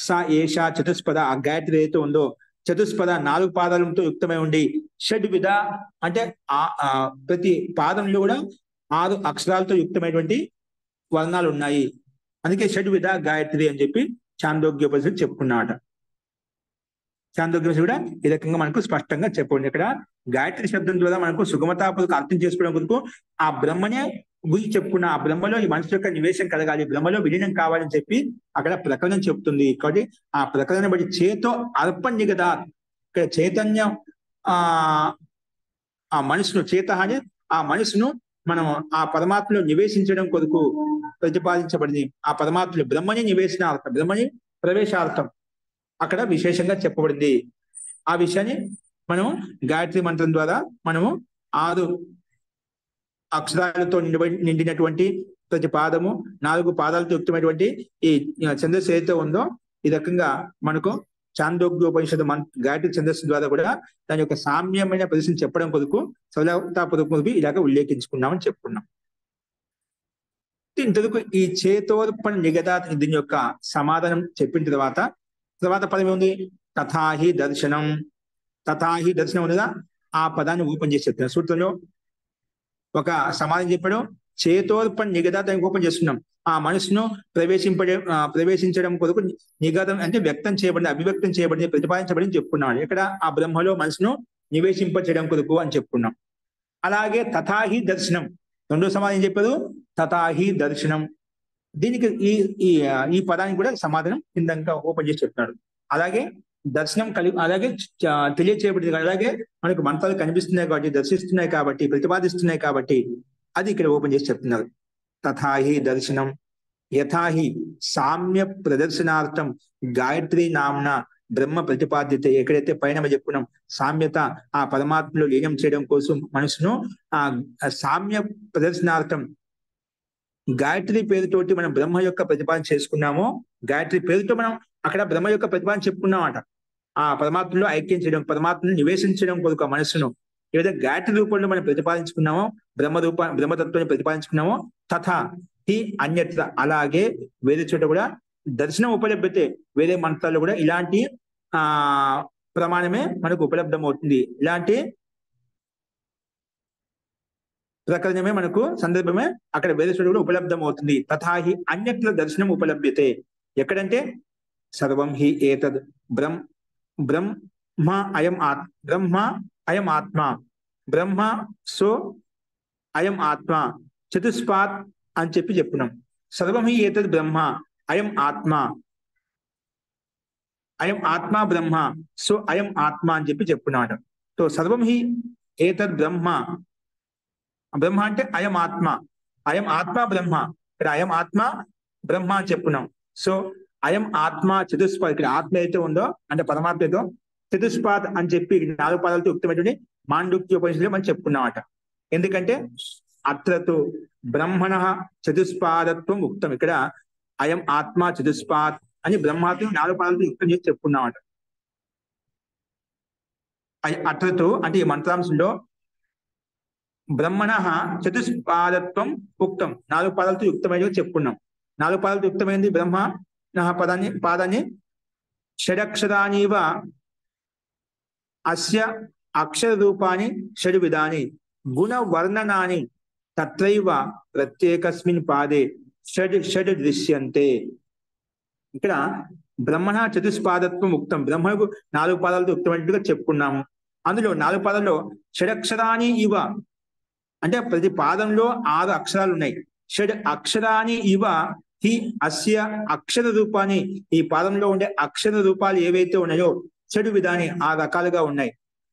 స ఏష చతుష్పద ఆ గాయత్రి ఏదైతే ఉందో చతుష్పద 4 పాదాలతో యుక్తమై ఉండి షడ్విధ అంటే ప్రతి పాదంలో కూడా 6 అక్షరాలతో యుక్తమైనటువంటి వర్ణాలు ఉన్నాయి. అందుకే షడ్విధ గాయత్రి అని చెప్పి చాందోగ్యోపనిషత్తు చెప్పుకున్నాట. చాందోగ్యోపనిషత్తు కూడా ఈ రకంగా మనకు స్పష్టంగా చెప్పండి. ఇక్కడ గాయత్రి శబ్దం ద్వారా మనకు సుగమతాపలకు అర్థం చేసుకోవడం కొరకు ఆ బ్రహ్మనే గురించి చెప్పుకున్న ఆ బ్రహ్మలో ఈ మనిషి యొక్క నివేశం కలగాలి, బ్రహ్మలో విలీనం కావాలని చెప్పి అక్కడ ప్రకరణం చెప్తుంది. కాబట్టి ఆ ప్రకరణం బట్టి చేతో అర్పణ్య కదా ఇక్కడ చైతన్యం ఆ మనసును చేత అని ఆ మనసును మనం ఆ పరమాత్మలో నివేశించడం కొరకు ప్రతిపాదించబడింది. ఆ పరమాత్మలో బ్రహ్మని నివేశనార్థం, బ్రహ్మని ప్రవేశార్థం అక్కడ విశేషంగా చెప్పబడింది. ఆ విషయాన్ని మనం గాయత్రి మంత్రం ద్వారా మనము 6 అక్షరాలతో నిండినటువంటి ప్రతి పాదము 4 పాదాలతో యుక్తమైనటువంటి ఈ ఛందస్సు ఏదైతే ఉందో ఈ రకంగా మనకు చాందోగ్యోపనిషత్తు గాయత్రి ఛందస్సు ద్వారా కూడా దాని యొక్క సామ్యమైన ప్రదర్శన చెప్పడం కొరకు సౌలతాపదకు ఇలాగ ఉల్లేఖించుకున్నామని చెప్పుకున్నాం. ఇంతకు ఈ చేతోర్పణ నిగదా దీని యొక్క సమాధానం చెప్పిన తర్వాత పదం ఏముంది? తథాహి దర్శనం. తథాహి దర్శనం ఉన్నదా ఆ పదాన్ని ఓపెన్ చేసి చెప్తున్నాం. సూత్రంలో ఒక సమాధానం చెప్పాడు. చేతోర్పణ నిగదా దానికి ఓపెన్ చేస్తున్నాం. ఆ మనసును ప్రవేశించడం కొరకు నిగదం అంటే వ్యక్తం చేయబడింది, అభివ్యక్తం చేయబడింది, ప్రతిపాదించబడింది చెప్పుకున్నాం. ఇక్కడ ఆ బ్రహ్మలో మనసును నివేశింపచేయడం కొరకు అని చెప్పుకున్నాం. అలాగే తథాహి దర్శనం రెండో సమాధానం చెప్పారు. తథాహి దర్శనం దీనికి ఈ పదానికి కూడా సమాధానం కిందంగా ఓపెన్ చేసి చెప్తున్నాడు. అలాగే దర్శనం అలాగే తెలియచేయబడింది. అలాగే మనకు మంత్రాలు కనిపిస్తున్నాయి కాబట్టి, దర్శిస్తున్నాయి కాబట్టి, ప్రతిపాదిస్తున్నాయి కాబట్టి అది ఇక్కడ ఓపెన్ చేసి చెప్తున్నారు. తథాహి దర్శనం యథాహి సామ్య ప్రదర్శనార్థం గాయత్రి నామ్న బ్రహ్మ ప్రతిపాద్యత. ఎక్కడైతే పైన చెప్పుకున్నాం సామ్యత ఆ పరమాత్మలో లీనం చేయడం కోసం మనసును ఆ సామ్య ప్రదర్శనార్థం గాయత్రి పేరుతోటి మనం బ్రహ్మ యొక్క ప్రతిపాదన చేసుకున్నామో, గాయత్రి పేరుతో మనం అక్కడ బ్రహ్మ యొక్క ప్రతిపాదన చెప్పుకున్నామట. ఆ పరమాత్మలో ఐక్యం చేయడం, పరమాత్మను నివేశించడం కొరకు మనసును ఏదైతే గాయత్రి రూపంలో మనం ప్రతిపాదించుకున్నామో, బ్రహ్మతత్వాన్ని ప్రతిపాదించుకున్నామో తథా హి అన్యత్ర అలాగే వేరే చోట కూడా దర్శనం ఉపలభ్యతే. వేరే మంత్రాల్లో కూడా ఇలాంటి ప్రమాణమే మనకు ఉపలబ్ధం అవుతుంది. ఇలాంటి ప్రకరణమే మనకు సందర్భమే అక్కడ వేరే చోట కూడా ఉపలబ్ధం అవుతుంది. తథాహి అన్యత్ర దర్శనం ఉపలభ్యతే. ఎక్కడంటే సర్వం హి ఏతద్ బ్రహ్మ అయం ఆత్మ బ్రహ్మ సో అయం ఆత్మ చతుష్పాత్ అని చెప్పి చెప్పుకున్నాం. సర్వం హి ఏతద్ బ్రహ్మ అయం ఆత్మ బ్రహ్మ సో అయం ఆత్మ అని చెప్పి చెప్పుకున్నాడు. సో సర్వం హి ఏతద్ బ్రహ్మ అంటే అయం ఆత్మ బ్రహ్మ. ఇక్కడ అయం ఆత్మ బ్రహ్మ అని చెప్పుకున్నాం. సో అయం ఆత్మ చతుష్పాద్ ఇక్కడ ఆత్మ అయితే ఉందో అంటే పరమాత్మతో చతుష్పాద్ అని చెప్పి 4 పాదాలతో యుక్తమైనటువంటి మాండుక్యోపనిషత్తులో మనం చెప్పుకున్నామట. ఎందుకంటే అత్రతో బ్రహ్మణ చతుష్పాదత్వం ఉక్తం. ఇక్కడ అయం ఆత్మ చతుష్పాద్ అని బ్రహ్మాత్మ 4 పాదాలతో యుక్తం చేసి చెప్పుకున్నామట. అత్రతో అంటే ఈ మంత్రాంశంలో బ్రహ్మణ చతుష్పాదత్వం ఉక్తం 4 పాదాలతో యుక్తమైనది చెప్పుకున్నాం. 4 పాదాలతో యుక్తమైంది బ్రహ్మ పాదాన్ని షడక్షరానివ అస్య అక్షర రూపాన్ని షడ్ విధాని గుణ వర్ణనాని తత్రైవ ప్రత్యేకస్మిన్ పాదే షడ్ దృశ్యంతే. ఇక్కడ బ్రహ్మణ చతుష్పాదత్వం ఉక్తం బ్రహ్మకు 4 పాదాలతో ఉక్తమైనట్టుగా చెప్పుకున్నాము. అందులో 4 పాదాల్లో షడక్షరాని ఇవ అంటే ప్రతి పాదంలో 6 అక్షరాలు ఉన్నాయి. షడ్ అక్షరాని ఇవ హి అస్య అక్షర రూపాన్ని ఈ పాదంలో ఉండే అక్షర రూపాలు ఏవైతే ఉన్నాయో షడ్ విధాని 6 రకాలుగా ఉన్నాయి.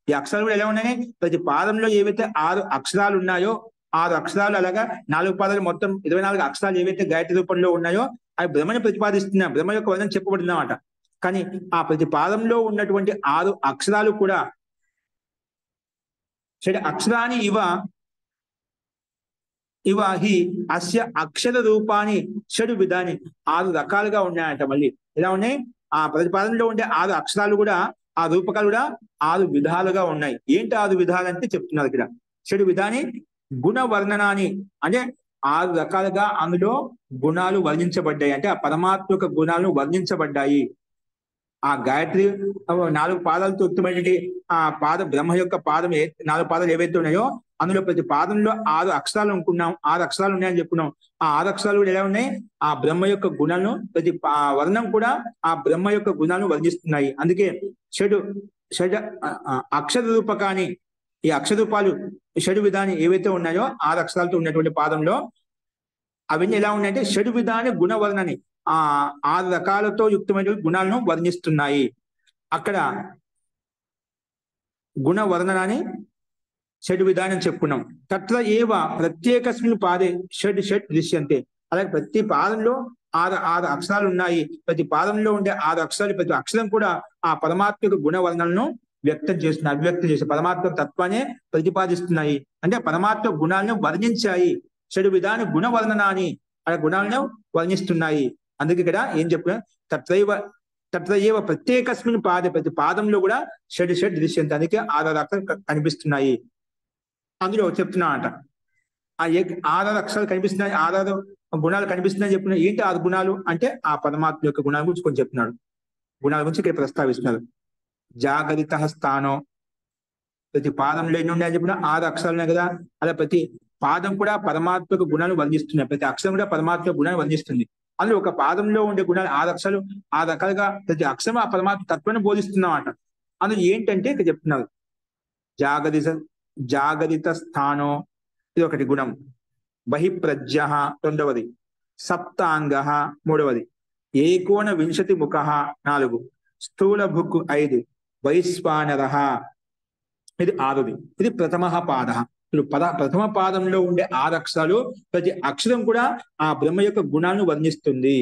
ఈ అక్షరాలు కూడా ఎలా ఉన్నాయి? ప్రతి పాదంలో ఏవైతే 6 అక్షరాలు ఉన్నాయో 6 అక్షరాలు అలాగా 4 పాదాలు మొత్తం 24 అక్షరాలు ఏవైతే గాయత్రి రూపంలో ఉన్నాయో అవి బ్రహ్మని ప్రతిపాదిస్తున్నా బ్రహ్మ యొక్క వర్ణన చెప్పబడిందన్నమాట. కానీ ఆ ప్రతి పాదంలో ఉన్నటువంటి 6 అక్షరాలు కూడా షడ్ అక్షరాన్ని ఇవ ఇవ హి అస్య అక్షర రూపాన్ని షడు విధాని 6 రకాలుగా ఉన్నాయంట. మళ్ళీ ఎలా ఉన్నాయి? ఆ ప్రతిపాదనలో ఉండే 6 అక్షరాలు కూడా, ఆ రూపకాలు కూడా 6 విధాలుగా ఉన్నాయి. ఏంటి 6 విధాలు అంటే చెప్తున్నారు ఇక్కడ. షడు విధాని గుణ వర్ణనాన్ని, అంటే 6 రకాలుగా అందులో గుణాలు వర్ణించబడ్డాయి. అంటే ఆ పరమాత్మ యొక్క గుణాలు వర్ణించబడ్డాయి. ఆ గాయత్రి 4 పాదాలతో ఉత్తమైనటువంటి ఆ పాదం, బ్రహ్మ యొక్క పాదం 4 పాదాలు ఏవైతే ఉన్నాయో అందులో ప్రతి పాదంలో 6 అక్షరాలు అనుకున్నాం. 6 అక్షరాలు ఉన్నాయని చెప్పుకున్నాం. ఆ 6 అక్షరాలు కూడా ఎలా ఉన్నాయి? ఆ బ్రహ్మ యొక్క గుణాలను, ప్రతి వర్ణం కూడా ఆ బ్రహ్మ యొక్క గుణాలను వర్ణిస్తున్నాయి. అందుకే షడు షడ్ అక్షర రూపకాన్ని, ఈ అక్షర రూపాలు షడు విధాని ఏవైతే ఉన్నాయో 6 అక్షరాలతో ఉన్నటువంటి పాదంలో అవన్నీ ఎలా ఉన్నాయంటే షడు విధాని గుణవర్ణని, ఆ 6 రకాలతో యుక్తమైన గుణాలను వర్ణిస్తున్నాయి. అక్కడ గుణ వర్ణనాన్ని షడ్ విధానం చెప్పుకున్నాం. తత్ర ఏవ ప్రత్యేకస్మిన్ పాదే షడ్ షడ్ దృశ్యంతే. అలాగే ప్రతి పాదంలో 6 అక్షరాలు ఉన్నాయి. ప్రతి పాదంలో ఉండే 6 అక్షరాలు, ప్రతి అక్షరం కూడా ఆ పరమాత్మ గుణ వర్ణనను వ్యక్తం చేస్తున్నాయి, అభివ్యక్తం చేసి పరమాత్మ తత్వాన్ని ప్రతిపాదిస్తున్నాయి. అంటే పరమాత్మ గుణాలను వర్ణించాయి. షడు విధాని గుణ వర్ణనాన్ని, ఆ గుణాలను వర్ణిస్తున్నాయి. అందుకే ఇక్కడ ఏం చెప్పుకున్నా, తత్రయేవ ప్రత్యేకస్మిన్ పాదే, ప్రతి పాదంలో కూడా షడ్ షడ్ దృశ్యంతే. అందుకే 6 అక్షరాలు కనిపిస్తున్నాయి. అందులో చెప్తున్నా అంట, ఆ 6 అక్షరాలు కనిపిస్తున్నాయి, 6 గుణాలు కనిపిస్తున్నాయి చెప్పిన. ఏంటి 6 గుణాలు అంటే ఆ పరమాత్మ యొక్క గుణాల గురించి కొంచెం చెప్తున్నాడు. గుణాల గురించి ఇక్కడ ప్రస్తావిస్తున్నారు. జాగరిత స్థానం, ప్రతి పాదంలో ఎన్ని ఉన్నాయని చెప్పిన 6 అక్షరాలు ఉన్నాయి కదా. అలా ప్రతి పాదం కూడా పరమాత్మ యొక్క గుణాలు వర్ణిస్తున్నాయి. ప్రతి అక్షరం కూడా పరమాత్మ యొక్క గుణాలు వర్ణిస్తుంది. అందులో ఒక పాదంలో ఉండే గుణాలు 6 అక్షరాలు, 6 రకాలుగా ప్రతి అక్షరం ఆ పరమాత్మ తత్వాన్ని బోధిస్తున్నాం అంట. అందులో ఏంటంటే ఇక్కడ చెప్తున్నారు, జాగరిత స్థానం ఇది ఒకటి గుణం, బహిప్రజ్ఞ రెండవది, సప్తాంగ మూడవది, ఏకోన వింశతి ముఖ 4, స్థూల భుక్ 5, వైశ్వానర ఇది 6ది. ఇది ప్రథమ పాద. ఇప్పుడు ప్రథమ పాదంలో ఉండే 6 అక్షరాలు, ప్రతి అక్షరం కూడా ఆ బ్రహ్మ యొక్క గుణాలను వర్ణిస్తుంది.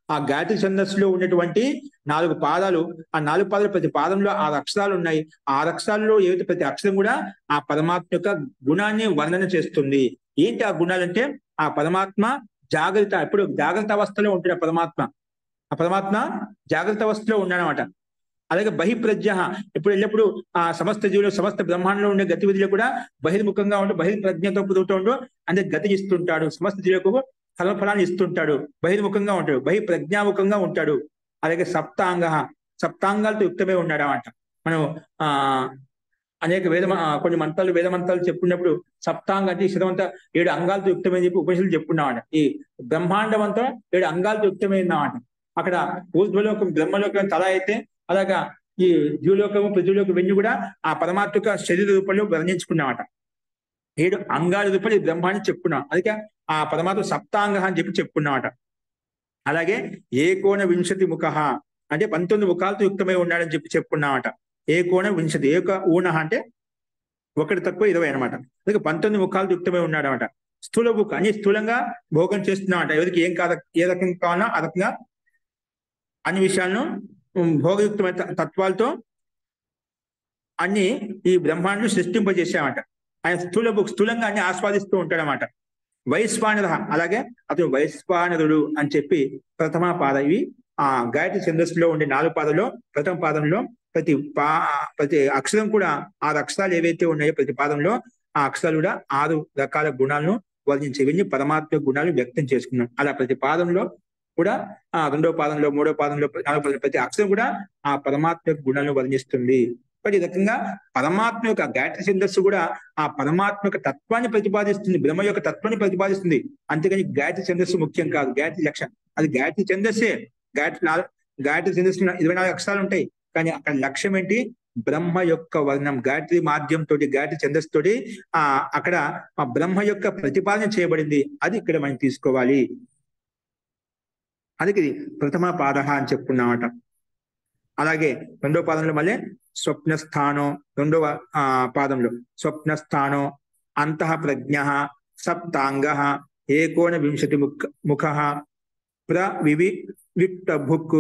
ఆ గాయత్రి ఛందస్సులో ఉన్నటువంటి 4 పాదాలు, ఆ 4 పాదాలు ప్రతి పాదంలో 6 అక్షరాలు ఉన్నాయి. ఆ 6 అక్షరాల్లో ఏవైతే ప్రతి అక్షరం కూడా ఆ పరమాత్మ యొక్క గుణాన్ని వర్ణన చేస్తుంది. ఏంటి ఆ గుణాలంటే, ఆ పరమాత్మ జాగ్రత్త, ఇప్పుడు జాగ్రత్త అవస్థలో ఉంటున్న పరమాత్మ, ఆ పరమాత్మ జాగ్రత్త అవస్థలో ఉన్నాడనమాట. అలాగే బహిప్రజ్ఞ, ఇప్పుడు ఎల్లప్పుడు ఆ సమస్త జీవులు, సమస్త బ్రహ్మాండంలో ఉండే గతివిధులు కూడా బహిర్ముఖంగా ఉంటూ బహిర్ప్రజ్ఞతో పొందుతుంటూ అంటే గతి ఇస్తుంటాడు. సమస్త జీవులకు ఫలాన్ని ఇస్తుంటాడు. బహిర్ముఖంగా ఉంటాడు, బహిర్ప్రజ్ఞాముఖంగా ఉంటాడు. అలాగే సప్తాంగాలతో యుక్తమై ఉన్నాడు అన్నమాట. మనం అనేక కొన్ని మంత్రాలు, వేద మంత్రాలు చెప్పుకున్నప్పుడు సప్తాంగ అంటే శరీరమంతా 7 అంగాలతో యుక్తమని చెప్పి ఉపనిషత్తులు చెప్పుకున్నామంట. ఈ బ్రహ్మాండం అంతా 7 అంగాలతో యుక్తమైందన్నమాట. అక్కడ ఊర్ధ్వలోకం బ్రహ్మలోకం తల అయితే, అలాగా ఈ ద్యులోకము పృథ్వీలోకం ఇవన్నీ కూడా ఆ పరమాత్మ శరీర రూపంలో వర్ణించుకున్నామట. 7 అంగాల రూపాయలు ఈ బ్రహ్మాన్ని చెప్పుకున్నాం. అందుకే ఆ పరమాత్మ సప్తాంగ అని చెప్పి చెప్పుకున్నామట. అలాగే ఏకోన వింశతి ముఖ అంటే 19 ముఖాలతో యుక్తమై ఉన్నాడని చెప్పి చెప్పుకున్నామట. ఏకోన వింశతి, ఏక ఊన అంటే 1 తక్కువ 20 అనమాట. అందుకే 19 ముఖాలతో యుక్తమై ఉన్నాడు అనమాట. స్థూల బుక్ అని స్థూలంగా భోగం చేస్తున్నామట. ఎవరికి ఏం కాదు, ఏ రకం కావాలో ఆ రకంగా అన్ని విషయాలను భోగయుక్తమైన తత్వాలతో అన్ని ఈ బ్రహ్మాండం సృష్టింపజేసామట. ఆయన స్థూలంగా అన్ని ఆస్వాదిస్తూ ఉంటాడనమాట. వైశ్వానర, అలాగే అతను వైశ్వానరుడు అని చెప్పి ప్రథమ పాద. ఇవి ఆ గాయత్రి ఛందస్సులో ఉండే 4 పాదంలో ప్రథమ పాదంలో ప్రతి అక్షరం కూడా 6 అక్షరాలు ఏవైతే ఉన్నాయో ప్రతి పాదంలో ఆ అక్షరాలు కూడా 6 రకాల గుణాలను వర్ణించే, ఇవన్నీ పరమాత్మ గుణాలు వ్యక్తం చేసుకున్నాం. అలా ప్రతి పాదంలో కూడా ఆ 2వ పాదంలో, 3వ పాదంలో, 4వ పాదంలో ప్రతి అక్షరం కూడా ఆ పరమాత్మ గుణాలను వర్ణిస్తుంది. బట్ ఈ రకంగా పరమాత్మ యొక్క గాయత్రి ఛందస్సు కూడా ఆ పరమాత్మ యొక్క తత్వాన్ని ప్రతిపాదిస్తుంది, బ్రహ్మ యొక్క తత్వాన్ని ప్రతిపాదిస్తుంది. అంతేగాని గాయత్రి ఛందస్సు ముఖ్యం కాదు. గాయత్రి లక్ష్యం అది గాయత్రి ఛందస్సే. గాయత్రి ఛందస్సు 24 అక్షరాలు ఉంటాయి. కానీ అక్కడ లక్ష్యం ఏంటి? బ్రహ్మ యొక్క వర్ణం. గాయత్రి మాధ్యం తోటి, గాయత్రి ఛందస్సు తోటి అక్కడ ఆ బ్రహ్మ యొక్క ప్రతిపాదన చేయబడింది. అది ఇక్కడ మనం తీసుకోవాలి. అది ప్రథమ పాద అని చెప్పుకున్నామట. అలాగే 2వ పాదంలో మళ్ళీ స్వప్నస్థానం, 2వ పాదంలో స్వప్నస్థానం, అంతః ప్రజ్ఞ, సప్తాంగ, ఏకోన వింశతి ముఖ, ప్రవివిక్త భుక్,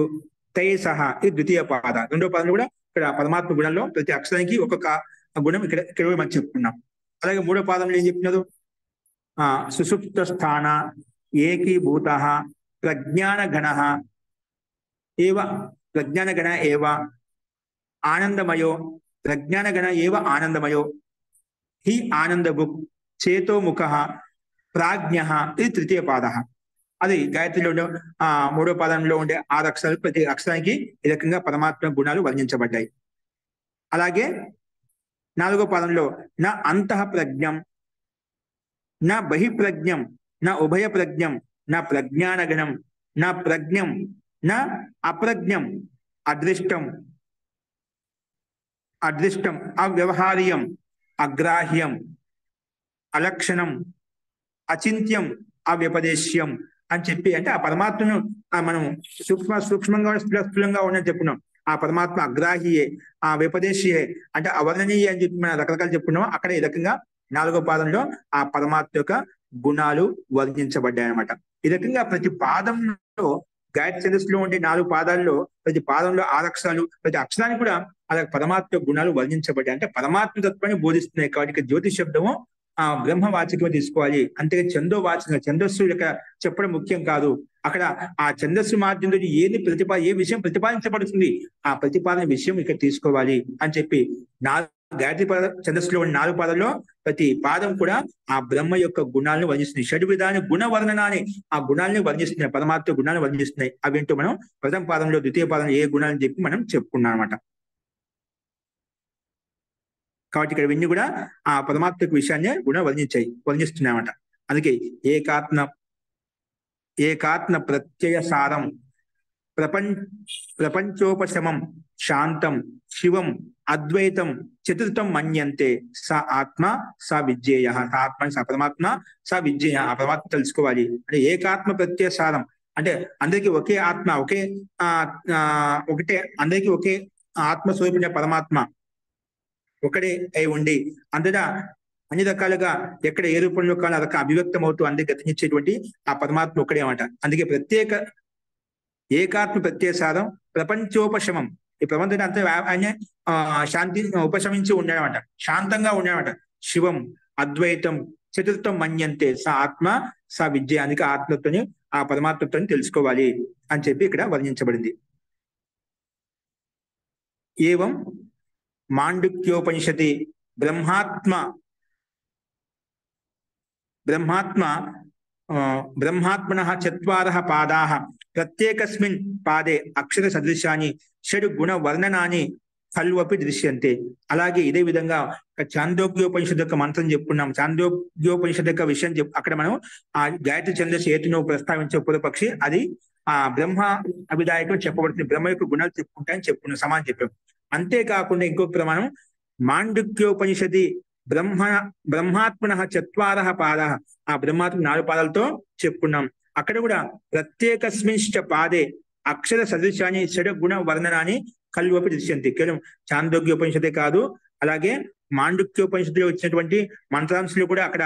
తైసహ. ఇది ద్వితీయ పాద. 2వ పాదంలో కూడా ఇక్కడ పరమాత్మ గుణంలో ప్రతి అక్షరానికి ఒక్కొక్క గుణం ఇక్కడ మనం చెప్పుకున్నాం. అలాగే 3వ పాదంలో ఏం చెప్పినారు? సుషుప్త స్థాన ఏకీభూత ప్రజ్ఞానగణ ఏవ ప్రజ్ఞానగణ ఏవ ఆనందమయో ప్రజ్ఞానగణ ఏవ ఆనందమయో హి ఆనందభుక్ చేతోముఖ ప్రాజ్ఞ ఇది తృతీయ పాద. అది గాయత్రిలో మూడో పాదంలో ఉండే 6 అక్షరాలు, ప్రతి అక్షరానికి ఈ రకంగా పరమాత్మ గుణాలు వర్ణించబడ్డాయి. అలాగే 4వ పాదంలో నా అంతః ప్రజ్ఞం, నా బహిప్రజ్ఞం, నా ఉభయ ప్రజ్ఞం, నా ప్రజ్ఞానగణం, నా ప్రజ్ఞం, నా అప్రజ్ఞం, అదృష్టం అదృష్టం అవ్యవహార్యం, అగ్రాహ్యం, అలక్షణం, అచింత్యం, అవ్యపదేశ్యం అని చెప్పి, అంటే ఆ పరమాత్మను మనం సూక్ష్మంగా స్థూలంగా ఉన్నది చెప్పుకున్నాం. ఆ పరమాత్మ అగ్రాహ్యే, ఆ వ్యపదేశీయే అంటే అవర్ణనీయ అని చెప్పి మనం రకరకాలు చెప్పుకున్నాం. అక్కడ ఈ రకంగా 4వ పాదంలో ఆ పరమాత్మ యొక్క గుణాలు వర్ణించబడ్డాయి అనమాట. ఈ రకంగా ప్రతి పాదంలో గాయత్రి ఛందస్సులో ఉండే 4 పాదాల్లో ప్రతి పాదంలో 6 అక్షరాలు, ప్రతి అక్షరానికి కూడా అలా పరమాత్మ గుణాలు వర్ణించబడ్డాయి. అంటే పరమాత్మ తత్వాన్ని బోధిస్తున్నాయి. కాబట్టి జ్యోతిష్ శబ్దము బ్రహ్మవాచకమే తీసుకోవాలి. అంతే ఛందోవాచకంగా, ఛందస్సు యొక్క చెప్పడం ముఖ్యం కాదు. అక్కడ ఆ ఛందస్సు మాధ్యంలో ఏ విషయం ప్రతిపాదించబడుతుంది, ఆ ప్రతిపాదన విషయం ఇక్కడ తీసుకోవాలి అని చెప్పి గాయత్రి ఛందస్సులో ఉన్న 4 పాదాల్లో ప్రతి పాదం కూడా ఆ బ్రహ్మ యొక్క గుణాలను వర్ణిస్తుంది. షడ్విధాని గుణ వర్ణనాన్ని, ఆ గుణాలను వర్ణిస్తున్నాయి, పరమాత్మ గుణాలను వర్ణిస్తున్నాయి. అవేంటో మనం ప్రథమ పాదంలో, ద్వితీయ పాదంలో ఏ గుణాలని చెప్పి మనం చెప్పుకున్నాం అనమాట. కాబట్టి ఇక్కడ ఇవన్నీ కూడా ఆ పరమాత్మ విషయాన్ని గుణ వర్ణిస్తున్నాయన్నమాట. అందుకే ఏకాత్మ ప్రత్యయ సారం, ప్రపంచోపశమం, శాంతం, శివం, అద్వైతం, చతుర్థం మన్యంతే స ఆత్మ స విజ్ఞేయ. ఆత్మ స పరమాత్మ, స విజ్ఞేయ, ఆ పరమాత్మ తెలుసుకోవాలి. అంటే ఏకాత్మ ప్రత్యయ సారం అంటే అందరికీ ఒకే ఆత్మ, ఒకటే అందరికీ ఒకే ఆత్మస్వరూపుడే పరమాత్మ ఒకడే అయి ఉండి అంతటా అన్ని రకాలుగా ఎక్కడ ఏ రూపంలో కాలం అదొక అభివ్యక్తం అవుతూ అందరికి గతించేటువంటి ఆ పరమాత్మ ఒకడే అన్నమాట. అందుకే ఏకాత్మ ప్రత్యయ సారం, ప్రపంచోపశమం, ఈ ప్రపంచం అంతా ఆయన శాంతి ఉపశమించి ఉన్నాడనమాట, శాంతంగా ఉన్నాడనమాట. శివం, అద్వైతం, చతుర్థం మన్యంతే స ఆత్మ స విద్య. అందుకే ఆత్మత్వని, ఆ పరమాత్మత్వాన్ని తెలుసుకోవాలి అని చెప్పి ఇక్కడ వర్ణించబడింది. ఏవం మాండుక్యోపనిషతి బ్రహ్మాత్మనః 4 పాదాః ప్రత్యేకస్మిన్ పాదే అక్షర సదృశాని షడ్ గుణ వర్ణనాని కల్వపి దృశ్యంతే. అలాగే ఇదే విధంగా చాందోగ్యోపనిషత్ యొక్క మంత్రం చెప్పుకున్నాం. చాందోగ్యోపనిషత్ యొక్క విషయం అక్కడ మనం ఆ గాయత్రి ఛందస్సు ఏతును ప్రస్తావించే పూర్వపక్షి అది ఆ బ్రహ్మ అభిదాయకం చెప్పబడుతుంది. బ్రహ్మ యొక్క గుణాలు చెప్పుకుంటాయని చెప్పుకున్నాం, సమానం చెప్పాం. అంతేకాకుండా ఇంకొక ప్రమాణం మాండుక్యోపనిషది బ్రహ్మాత్మనః 4 పాదాః, ఆ బ్రహ్మాత్మ 4 పాదాలతో చెప్పుకున్నాం. అక్కడ కూడా ప్రత్యేకస్మింశ్చ పాదే అక్షర సదృశాన్ని షడ్ గుణ వర్ణనాన్ని కల్వపి దృశ్యంతి. కేవలం చాందోగ్యోపనిషదే కాదు, అలాగే మాండుక్యోపనిషత్తులో వచ్చినటువంటి మంత్రాంశాలు కూడా అక్కడ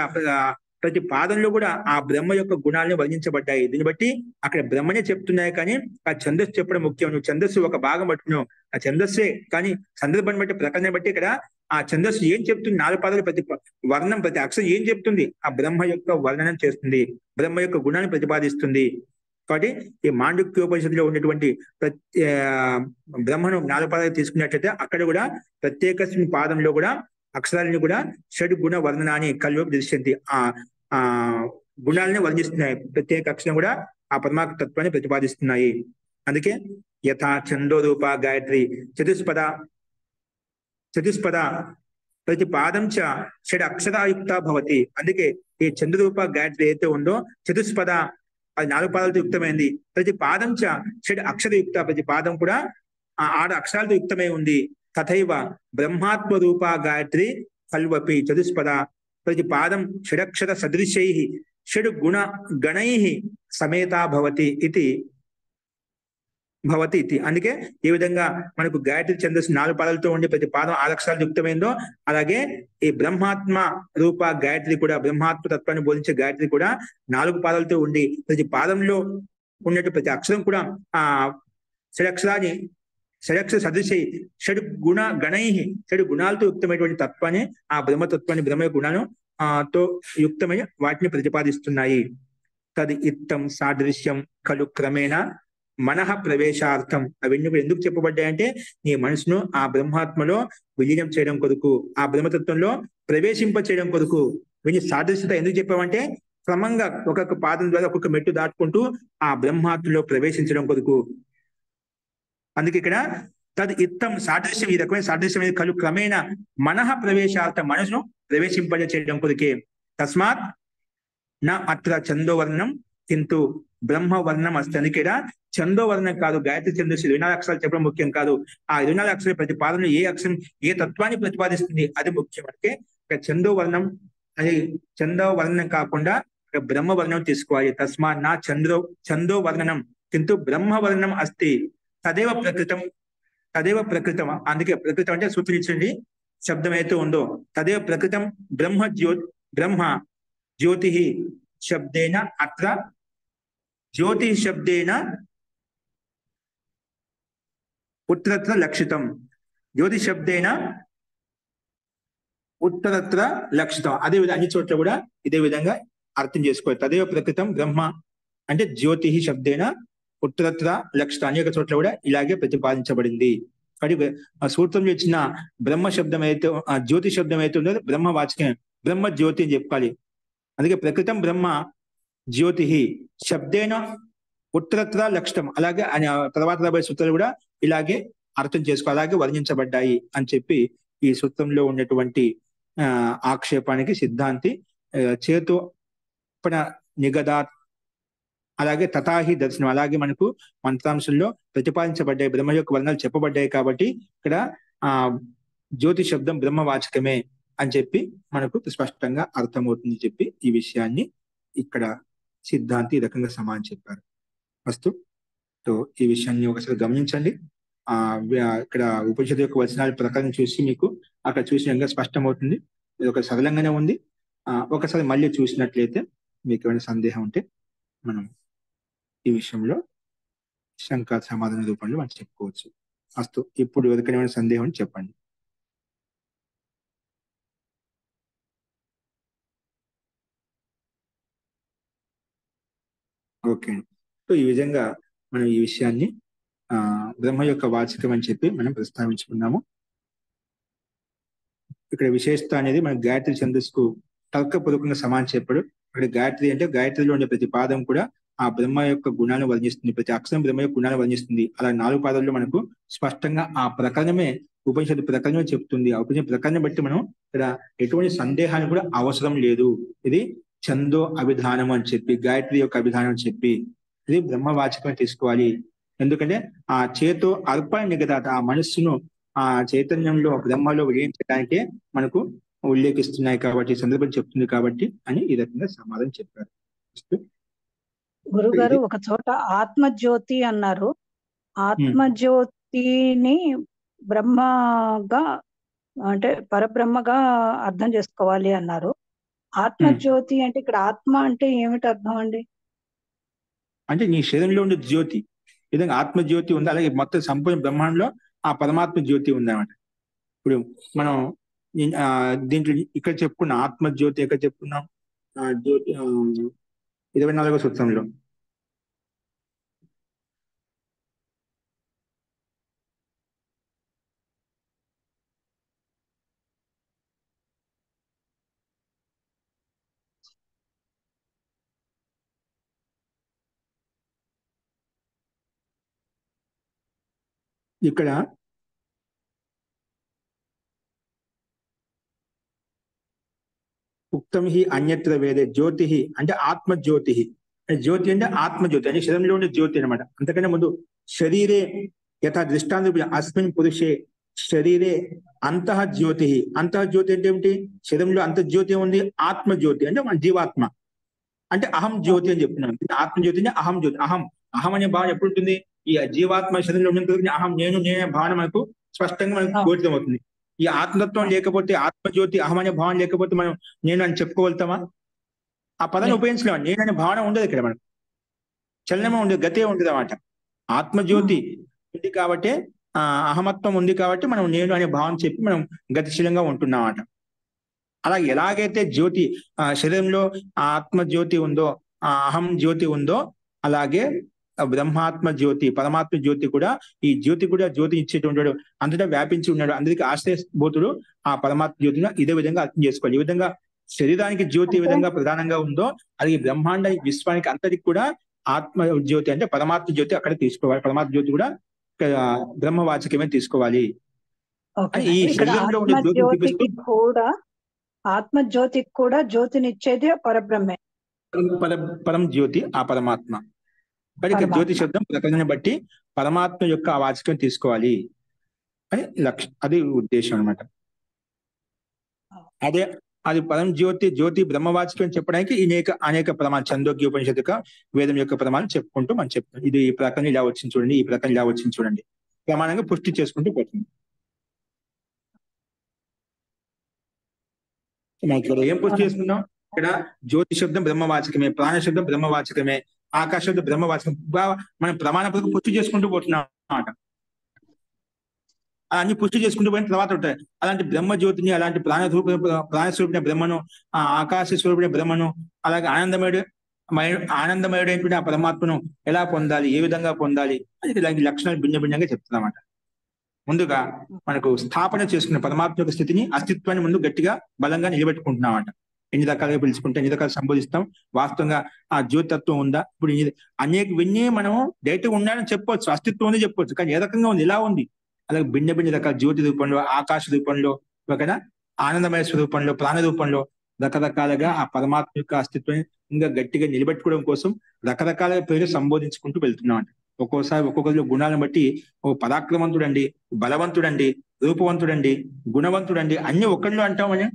ప్రతి పాదంలో కూడా ఆ బ్రహ్మ యొక్క గుణాలను వర్ణించబడ్డాయి. దీన్ని బట్టి అక్కడ బ్రహ్మనే చెప్తున్నాయి, కానీ ఆ ఛందస్సు చెప్పడం ముఖ్యం. నువ్వు ఛందస్సు ఒక భాగం పట్టుకున్నావు, ఆ ఛందస్సే, కానీ సందర్భాన్ని బట్టి ప్రకటన బట్టి ఇక్కడ ఆ ఛందస్సు ఏం చెప్తుంది, 4 పాదాలు ప్రతి వర్ణం ప్రతి అక్షరం ఏం చెప్తుంది, ఆ బ్రహ్మ యొక్క వర్ణనం చేస్తుంది, బ్రహ్మ యొక్క గుణాన్ని ప్రతిపాదిస్తుంది. కాబట్టి ఈ మాండుక్యోపనిషత్తులో ఉన్నటువంటి బ్రహ్మను 4 పాదాలు తీసుకున్నట్లయితే అక్కడ కూడా ప్రత్యేక పాదంలో కూడా అక్షరాలను కూడా షడ్ గుణ వర్ణనాన్ని కల్వపి దృశ్యంతి, ఆ గుణాలని వర్ణిస్తున్నాయి. ప్రత్యేక అక్షరం కూడా ఆ పరమాత్మ తత్వాన్ని ప్రతిపాదిస్తున్నాయి. అందుకే యథా ఛందో రూప గాయత్రి చతుష్పద ప్రతి పాదం చ షడ్ అక్షరాయుక్త భవతి. అందుకే ఈ చంద్రరూప గాయత్రి ఏదైతే ఉందో చతుష్పద, అది 4 పాదాలతో యుక్తమైంది. ప్రతి పాదం చ షడ్ అక్షరయుక్త, ప్రతి పాదం కూడా 6 అక్షరాలతో యుక్తమై ఉంది. తథైవ బ్రహ్మాత్మ రూప గాయత్రి కల్వపి చతుష్పద ప్రతి పాదం షడక్షర సదృశై షడ్ గుణ గణై సమేతా భవతి ఇది. అందుకే ఈ విధంగా మనకు గాయత్రి ఛందస్సు 4 పాదాలతో ఉండి ప్రతి పాదం 6 అక్షరాలు యుక్తమైందో, అలాగే ఈ బ్రహ్మాత్మ రూప గాయత్రి కూడా, బ్రహ్మాత్మ తత్వాన్ని బోధించే గాయత్రి కూడా 4 పాదాలతో ఉండి ప్రతి పాదంలో ఉన్నట్టు ప్రతి అక్షరం కూడా ఆ షడక్షర సదృశై షడ్ గుణ గణై, షడ్ గుణాలతో యుక్తమైనటువంటి తత్వాన్ని, ఆ బ్రహ్మతత్వాన్ని, బ్రహ్మ గుణాలను తో యుక్తమై వాటిని ప్రతిపాదిస్తున్నాయి. తది ఇత్తం సాదృశ్యం కలు క్రమేణ మనః ప్రవేశార్థం. అవన్నీ కూడా ఎందుకు చెప్పబడ్డాయంటే నీ మనసును ఆ బ్రహ్మాత్మలో విలీనం చేయడం కొరకు, ఆ బ్రహ్మతత్వంలో ప్రవేశింప చేయడం కొరకు. వీని సాదృశ్యత ఎందుకు చెప్పామంటే క్రమంగా ఒక్కొక్క పాదం ద్వారా ఒక్కొక్క మెట్టు దాటుకుంటూ ఆ బ్రహ్మాత్మలో ప్రవేశించడం కొరకు. అందుకే ఇక్కడ తద్ ఇత్తం సాదృశ్యం, ఈ రకమైన సాదృశ్యం అనేది కలు క్రమేణ మనః ప్రవేశార్థం, మనసును ప్రవేశింపజ చేయడం కొరకే. తస్మాత్ నా అత్ర చందోవర్ణం కింటు బ్రహ్మవర్ణం అస్తి. అందుకే చందోవర్ణం కాదు, గాయత్రి ఛందస్సు 24 అక్షరాలు చెప్పడం ముఖ్యం కాదు. ఆ 24 అక్షరాల ప్రతిపాదనలో ఏ అక్షరం ఏ తత్వాన్ని ప్రతిపాదిస్తుంది అది ముఖ్యం. అంటే ఇక్కడ చందోవర్ణం అది చందోవర్ణం కాకుండా ఇక్కడ బ్రహ్మవర్ణం తీసుకోవాలి. తస్మా నా చందోవర్ణనం కింటు బ్రహ్మవర్ణం అస్తి. తదేవ ప్రకృతం, తదేవ ప్రకృతం. అందుకే ప్రకృతం అంటే సూచించండి శబ్దం అయితే ఉందో తదేవ ప్రకృతం బ్రహ్మ జ్యోతి శబ్దేన అత్ర జ్యోతి శబ్దేన ఉత్తరత్ర లక్షితం. జ్యోతి శబ్దేన ఉత్తరత్ర లక్షితం. అదే విధంగా అన్ని చోట్ల కూడా ఇదే విధంగా అర్థం చేసుకోవాలి. తదేవ ప్రకృతం బ్రహ్మ అంటే జ్యోతి శబ్దేన ఉత్తరత్ర లక్షితం. అనేక చోట్ల కూడా ఇలాగే ప్రతిపాదించబడింది. కాబట్టి ఆ సూత్రంలో ఇచ్చిన బ్రహ్మ శబ్దం అయితే జ్యోతి శబ్దం అయితే ఉందో బ్రహ్మ వాచకం, బ్రహ్మ జ్యోతి అని చెప్పాలి. అందుకే ప్రకృతం బ్రహ్మ జ్యోతి శబ్దేన ఉత్తరత్ర లక్షితం. అలాగే తర్వాత రాబోయే సూత్రాలు కూడా ఇలాగే అర్థం చేసుకోవాలి, అలాగే వర్ణించబడ్డాయి అని చెప్పి ఈ సూత్రంలో ఉన్నటువంటి ఆక్షేపానికి సిద్ధాంతి చేతోపన నిగదాత్ అలాగే తథాహి దర్శనం అలాగే మనకు మంత్రాంశంలో ప్రతిపాదించబడ్డాయి, బ్రహ్మ యొక్క వర్ణాలు చెప్పబడ్డాయి. కాబట్టి ఇక్కడ జ్యోతి శబ్దం బ్రహ్మవాచకమే అని చెప్పి మనకు స్పష్టంగా అర్థమవుతుంది చెప్పి ఈ విషయాన్ని ఇక్కడ సిద్ధాంతి ఈ రకంగా సమానం చెప్పారు. వస్తు ఈ విషయాన్ని ఒకసారి గమనించండి. ఇక్కడ ఉపనిషత్తు యొక్క వచనాల ప్రకారం చూసి మీకు అక్కడ చూసినాక స్పష్టమవుతుంది. ఇది ఒక సరళంగానే ఉంది. ఒకసారి మళ్ళీ చూసినట్లయితే మీకు ఏమైనా సందేహం ఉంటే మనం ఈ విషయంలో శంకా సమాధాన రూపంలో మనం చెప్పుకోవచ్చు. అస్తు ఇప్పుడు ఎవరికైనా సందేహం చెప్పండి. ఓకే. సో ఈ విధంగా మనం ఈ విషయాన్ని బ్రహ్మ యొక్క వాచకం అని చెప్పి మనం ప్రస్తావించుకున్నాము. ఇక్కడ విశేషత అనేది మన గాయత్రి ఛందస్సుకు తర్కపూర్వకంగా సమానం చెప్పడు. ఇక్కడ గాయత్రి అంటే గాయత్రిలో ఉండే ప్రతి పాదం కూడా ఆ బ్రహ్మ యొక్క గుణాలను వర్ణిస్తుంది, ప్రతి అక్షరం బ్రహ్మ యొక్క గుణాలను వర్ణిస్తుంది. అలా 4 పాదాల్లో మనకు స్పష్టంగా ఆ ప్రకరణమే ఉపనిషత్తు ప్రకరణమే చెప్తుంది. ఆ ఉపనిషత్తు ప్రకరణం బట్టి మనం ఇక్కడ ఎటువంటి సందేహాన్ని కూడా అవసరం లేదు. ఇది ఛందో అభిధానం అని చెప్పి, గాయత్రి యొక్క అభిధానం అని చెప్పి ఇది బ్రహ్మవాచకం తీసుకోవాలి. ఎందుకంటే ఆ చేతో అర్పణ నిగదాత, ఆ మనస్సును ఆ చైతన్యంలో బ్రహ్మలో విలీనించడానికే మనకు ఉల్లేఖిస్తున్నాయి కాబట్టి, సందర్భం చెప్తుంది కాబట్టి అని ఈ రకంగా సమాధానం చెప్పారు. గురుగారు ఒక చోట ఆత్మజ్యోతి అన్నారు. ఆత్మజ్యోతిని బ్రహ్మగా అంటే పరబ్రహ్మగా అర్థం చేసుకోవాలి అన్నారు. ఆత్మజ్యోతి అంటే ఇక్కడ ఆత్మ అంటే ఏమిటి అర్థం అండి? అంటే నీ శరీరంలో ఉండే జ్యోతి విధంగా ఆత్మజ్యోతి ఉంది. అలాగే మొత్తం సంపూర్ణ బ్రహ్మాండంలో ఆ పరమాత్మ జ్యోతి ఉందన్నమాట. ఇప్పుడు మనం దీంట్లో ఇక్కడ చెప్పుకున్న ఆత్మజ్యోతి ఎక్కడ చెప్పుకున్నాం? జ్యోతి 24వ సూత్రంలో. ఇక్కడ ఉక్తం హి అన్యత్ర వేదే జ్యోతి అంటే ఆత్మజ్యోతి. జ్యోతి అంటే ఆత్మజ్యోతి అంటే శరీరంలో ఉండే జ్యోతి అనమాట. అంతకంటే ముందు శరీరే యథా దృష్టాంత అస్మిన్ పురుషే శరీరే అంతః జ్యోతి. అంతః జ్యోతి అంటే ఏమిటి? శరీరంలో అంతర్జ్యోతి ఉంది. ఆత్మజ్యోతి అంటే మన జీవాత్మ అంటే అహం జ్యోతి అని చెప్తున్నాం. ఆత్మజ్యోతి అంటే అహం జ్యోతి. అహం అనే భావన ఎప్పుడు ఉంటుంది? ఈ జీవాత్మ శరీరంలో ఉన్నందుకు అహం నేనే భావన మనకు స్పష్టంగా మనకు గోచరమవుతుంది. ఈ ఆత్మతత్వం లేకపోతే, ఆత్మజ్యోతి అహం అనే భావన లేకపోతే మనం నేను అని చెప్పుకోగలుగుతామా? ఆ పదాన్ని ఉపయోగించలేము. నేననే భావన ఉండదు ఇక్కడ, మనకు చలనమే ఉండదు, గతే ఉండదు అన్నమాట. ఆత్మజ్యోతి ఉంది కాబట్టి అహమత్వం ఉంది కాబట్టి మనం నేను అనే భావన చెప్పి మనం గతిశీలంగా ఉంటున్నాం అన్నమాట. అలా ఎలాగైతే జ్యోతి శరీరంలో ఆ ఆత్మ జ్యోతి ఉందో, ఆ అహం జ్యోతి ఉందో, అలాగే బ్రహ్మాత్మ జ్యోతి, పరమాత్మ జ్యోతి కూడా, ఈ జ్యోతి కూడా జ్యోతి ఇచ్చేటువంటి అంతటా వ్యాపించి ఉన్నాడు. అందరికి ఆశ్రయభూతుడు ఆ పరమాత్మ జ్యోతిని ఇదే విధంగా అర్థం చేసుకోవాలి. ఈ విధంగా శరీరానికి జ్యోతి ఏ అంటే విధంగా ప్రధానంగా ఉందో, అది బ్రహ్మాండ విశ్వానికి అంతటికి కూడా ఆత్మ జ్యోతి అంటే పరమాత్మ జ్యోతి అక్కడ తీసుకోవాలి. పరమాత్మ జ్యోతి కూడా బ్రహ్మవాచకమే తీసుకోవాలి అని ఈ ఓకేనండి. ఇక్కడ శరీరంలో ఉండే జ్యోతిని చూపిస్తూ ఆత్మజ్యోతికి కూడా జ్యోతినిచ్చేది పరబ్రహ్మే, పరం జ్యోతి ఆ పరమాత్మ. కానీ ఇక్కడ జ్యోతి పరమాత్మ. శబ్దం ప్రకటన బట్టి పరమాత్మ యొక్క ఆ వాచకం తీసుకోవాలి అని లక్ష్యం, అది ఉద్దేశం అనమాట. అదే అది పరం జ్యోతి, జ్యోతి బ్రహ్మవాచకం చెప్పడానికి అనేక ప్రమాణాలు, ఛందోగ్య ఉపనిషత్తుక వేదం యొక్క ప్రమాణం చెప్పుకుంటూ మనం చెప్తాం. ఇది ఈ ప్రకటన ఇలా వచ్చింది చూడండి, ఈ ప్రకటన ఇలా వచ్చింది చూడండి, ప్రమాణంగా పుష్టి చేసుకుంటూ పోతుంది. మనం ఇక్కడ ఏం పుష్టి చేసుకున్నాం? ఇక్కడ జ్యోతి శబ్దం బ్రహ్మవాచకమే, ప్రాణ శబ్దం బ్రహ్మవాచకమే, ఆకాశ శబ్దం బ్రహ్మవాచకం, మనం ప్రమాణపూర్వకం పుష్టి చేసుకుంటూ పోతున్నాం అన్నమాట. అన్ని పుష్టి చేసుకుంటూ పోయిన తర్వాత ఉంటాయి. అలాంటి బ్రహ్మ జ్యోతిని, అలాంటి ప్రాణస్వరూపిణ బ్రహ్మను, ఆ ఆకాశ స్వరూపిణ బ్రహ్మను, అలాగే ఆనందమయుడైనటువంటి ఆ పరమాత్మను ఎలా పొందాలి, ఏ విధంగా పొందాలి అది దానికి లక్షణాలు భిన్నంగా చెప్తున్నమాట. ముందుగా మనకు స్థాపన చేసుకున్న పరమాత్మ యొక్క స్థితిని, అస్తిత్వాన్ని ముందు గట్టిగా బలంగా నిలబెట్టుకుంటున్నామట. ఎన్ని రకాలుగా పిలుచుకుంటే ఎన్ని రకాలు సంబోధిస్తాం, వాస్తవంగా ఆ జ్యోతితత్వం ఉందా? ఇప్పుడు ఇవన్నీ మనం డైరెక్ట్గా ఉన్నాయని చెప్పొచ్చు, అస్తిత్వం ఉంది చెప్పొచ్చు, కానీ ఏ రకంగా ఉంది, ఎలా ఉంది? అలాగే భిన్న రకాల జ్యోతి రూపంలో, ఆకాశ రూపంలో, ఒకనా ఆనందమయ స్వరూపంలో, ప్రాణ రూపంలో రకరకాలుగా ఆ పరమాత్మ యొక్క అస్తిత్వాన్ని ఇంకా గట్టిగా నిలబెట్టుకోవడం కోసం రకరకాల పేరు సంబోధించుకుంటూ వెళ్తున్నామంట. ఒక్కొక్కరిలో గుణాలను బట్టి ఓ పరాక్రమంతుడండి, బలవంతుడండి, రూపవంతుడండి, గుణవంతుడండి అన్ని ఒకళ్ళు అంటామని.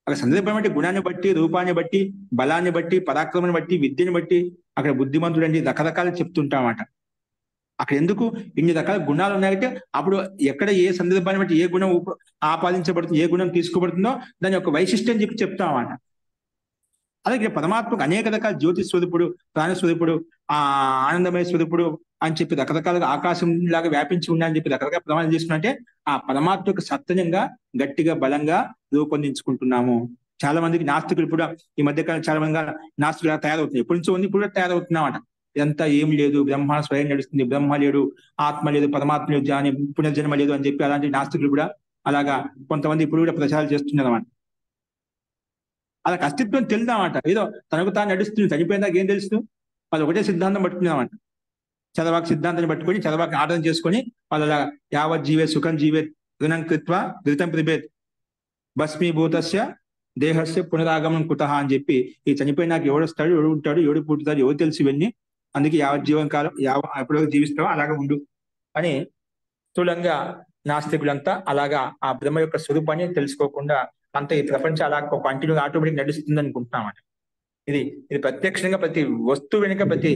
అక్కడ సందర్భం బట్టి, గుణాన్ని బట్టి, రూపాన్ని బట్టి, బలాన్ని బట్టి, పరాక్రమాన్ని బట్టి, విద్యను బట్టి అక్కడ బుద్ధిమంతుడండి రకరకాలు చెప్తుంటామట. అక్కడ ఎందుకు ఇన్ని రకాల గుణాలు ఉన్నాయంటే అప్పుడు ఎక్కడ ఏ సందర్భాన్ని బట్టి ఏ గుణం ఆపాదించబడుతుంది, ఏ గుణం తీసుకోబడుతుందో దాని యొక్క వైశిష్టం చెప్పి చెప్తామట. అలాగే పరమాత్మకు అనేక రకాల జ్యోతి స్వరూపుడు, ప్రాణస్వరూపుడు, ఆ ఆనందమయ స్వరూపుడు అని చెప్పి రకరకాలుగా ఆకాశం లాగా వ్యాపించి ఉన్నాయని చెప్పి రకరకాల ప్రమాణం చేసుకున్నట్టే ఆ పరమాత్మకు సత్యంగా గట్టిగా బలంగా రూపొందించుకుంటున్నాము. చాలా మందికి నాస్తికులు కూడా ఈ మధ్యకాలం చాలా మందిగా నాస్తికులు తయారవుతుంది. ఎప్పటి నుంచో ఉంది, ఇప్పుడు తయారవుతున్నామట. ఇదంతా ఏం లేదు, బ్రహ్మ స్వయం నడుస్తుంది, బ్రహ్మ లేడు, ఆత్మ లేదు, పరమాత్మ లేదు, పునర్జన్మ లేదు అని చెప్పి అలాంటి నాస్తికులు కూడా అలాగా కొంతమంది ఇప్పుడు కూడా ప్రచారాలు చేస్తున్నారు అన్నమాట. వాళ్ళకి అస్తిత్వం తెలుదామాట, ఏదో తనకు తాను నడుస్తుంది, చనిపోయిందాక ఏం తెలుసు, వాళ్ళు ఒకటే సిద్ధాంతం పట్టుకున్నామంట. చదవాక సిద్ధాంతాన్ని పట్టుకొని చదవాక ఆర్డర్ చేసుకొని వాళ్ళ యావత్ జీవే సుఖం జీవే రుణం కృత్వ ధృతం ప్రిభేత్ భస్మీభూతస్య దేహస్య పునరాగమనం కుతః అని చెప్పి ఈ చనిపోయినాక ఎవడొస్తాడు, ఎవడు ఉంటాడు, ఎవడు పుట్టుతాడు, ఎవరు తెలుసు ఇవన్నీ, అందుకే యావత్ జీవం కాలం ఎప్పటివరకు జీవిస్తావో అలాగా ఉండు అని స్థూలంగా నాస్తికులంతా అలాగా ఆ బ్రహ్మ యొక్క స్వరూపాన్ని తెలుసుకోకుండా అంత ఈ ప్రపంచం అలా కంటిన్యూ ఆటోమేటిక్ నడుస్తుంది అనుకుంటున్నామట. ఇది ప్రత్యక్షంగా ప్రతి వస్తువు వెనుక ప్రతి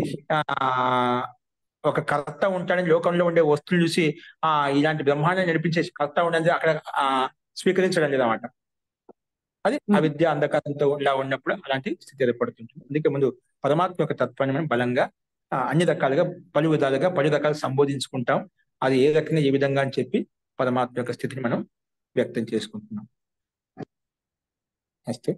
ఒక కర్త ఉంటాడని లోకంలో ఉండే వస్తువులు చూసి ఇలాంటి బ్రహ్మాండాన్ని నడిపించే కర్త ఉండని అక్కడ స్వీకరించడం లేదన్నమాట. అది అవిద్య అంధకారంతో ఇలా ఉన్నప్పుడు అలాంటి స్థితి ఏర్పడుతుంటుంది. అందుకే ముందు పరమాత్మ యొక్క తత్వాన్ని మనం బలంగా అన్ని రకాలుగా పలు విధాలుగా పలు రకాలు సంబోధించుకుంటాం. అది ఏ రకంగా ఏ విధంగా అని చెప్పి పరమాత్మ యొక్క స్థితిని మనం వ్యక్తం చేసుకుంటున్నాం. అస్తే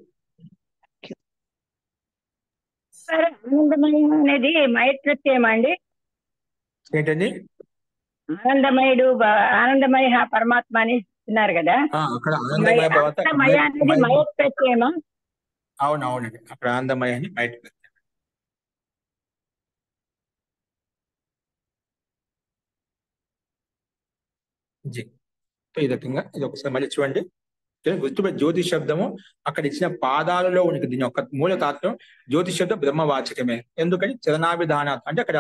ఆనందమయం అనేది మయట్ ప్రత్యయమా అండి? ఏంటండి? ఆనందమయ పరమాత్మ అని ఇస్తున్నారు కదా, అక్కడ ఆనందమయ అనేది మయట్ ప్రత్యయమా? అవునవునండి, అక్కడ ఆనందమయ అని మయట్ ప్రత్యయం. ఈ రకంగా ఇది ఒకసారి మళ్ళీ చూడండి. గుర్తుపెట్టి జ్యోతి శబ్దము అక్కడ ఇచ్చిన పాదాలలో ఉనికి దీని యొక్క మూల తాత్వం జ్యోతి శబ్దం బ్రహ్మవాచకమే. ఎందుకని చరణాభిధాన అంటే అక్కడ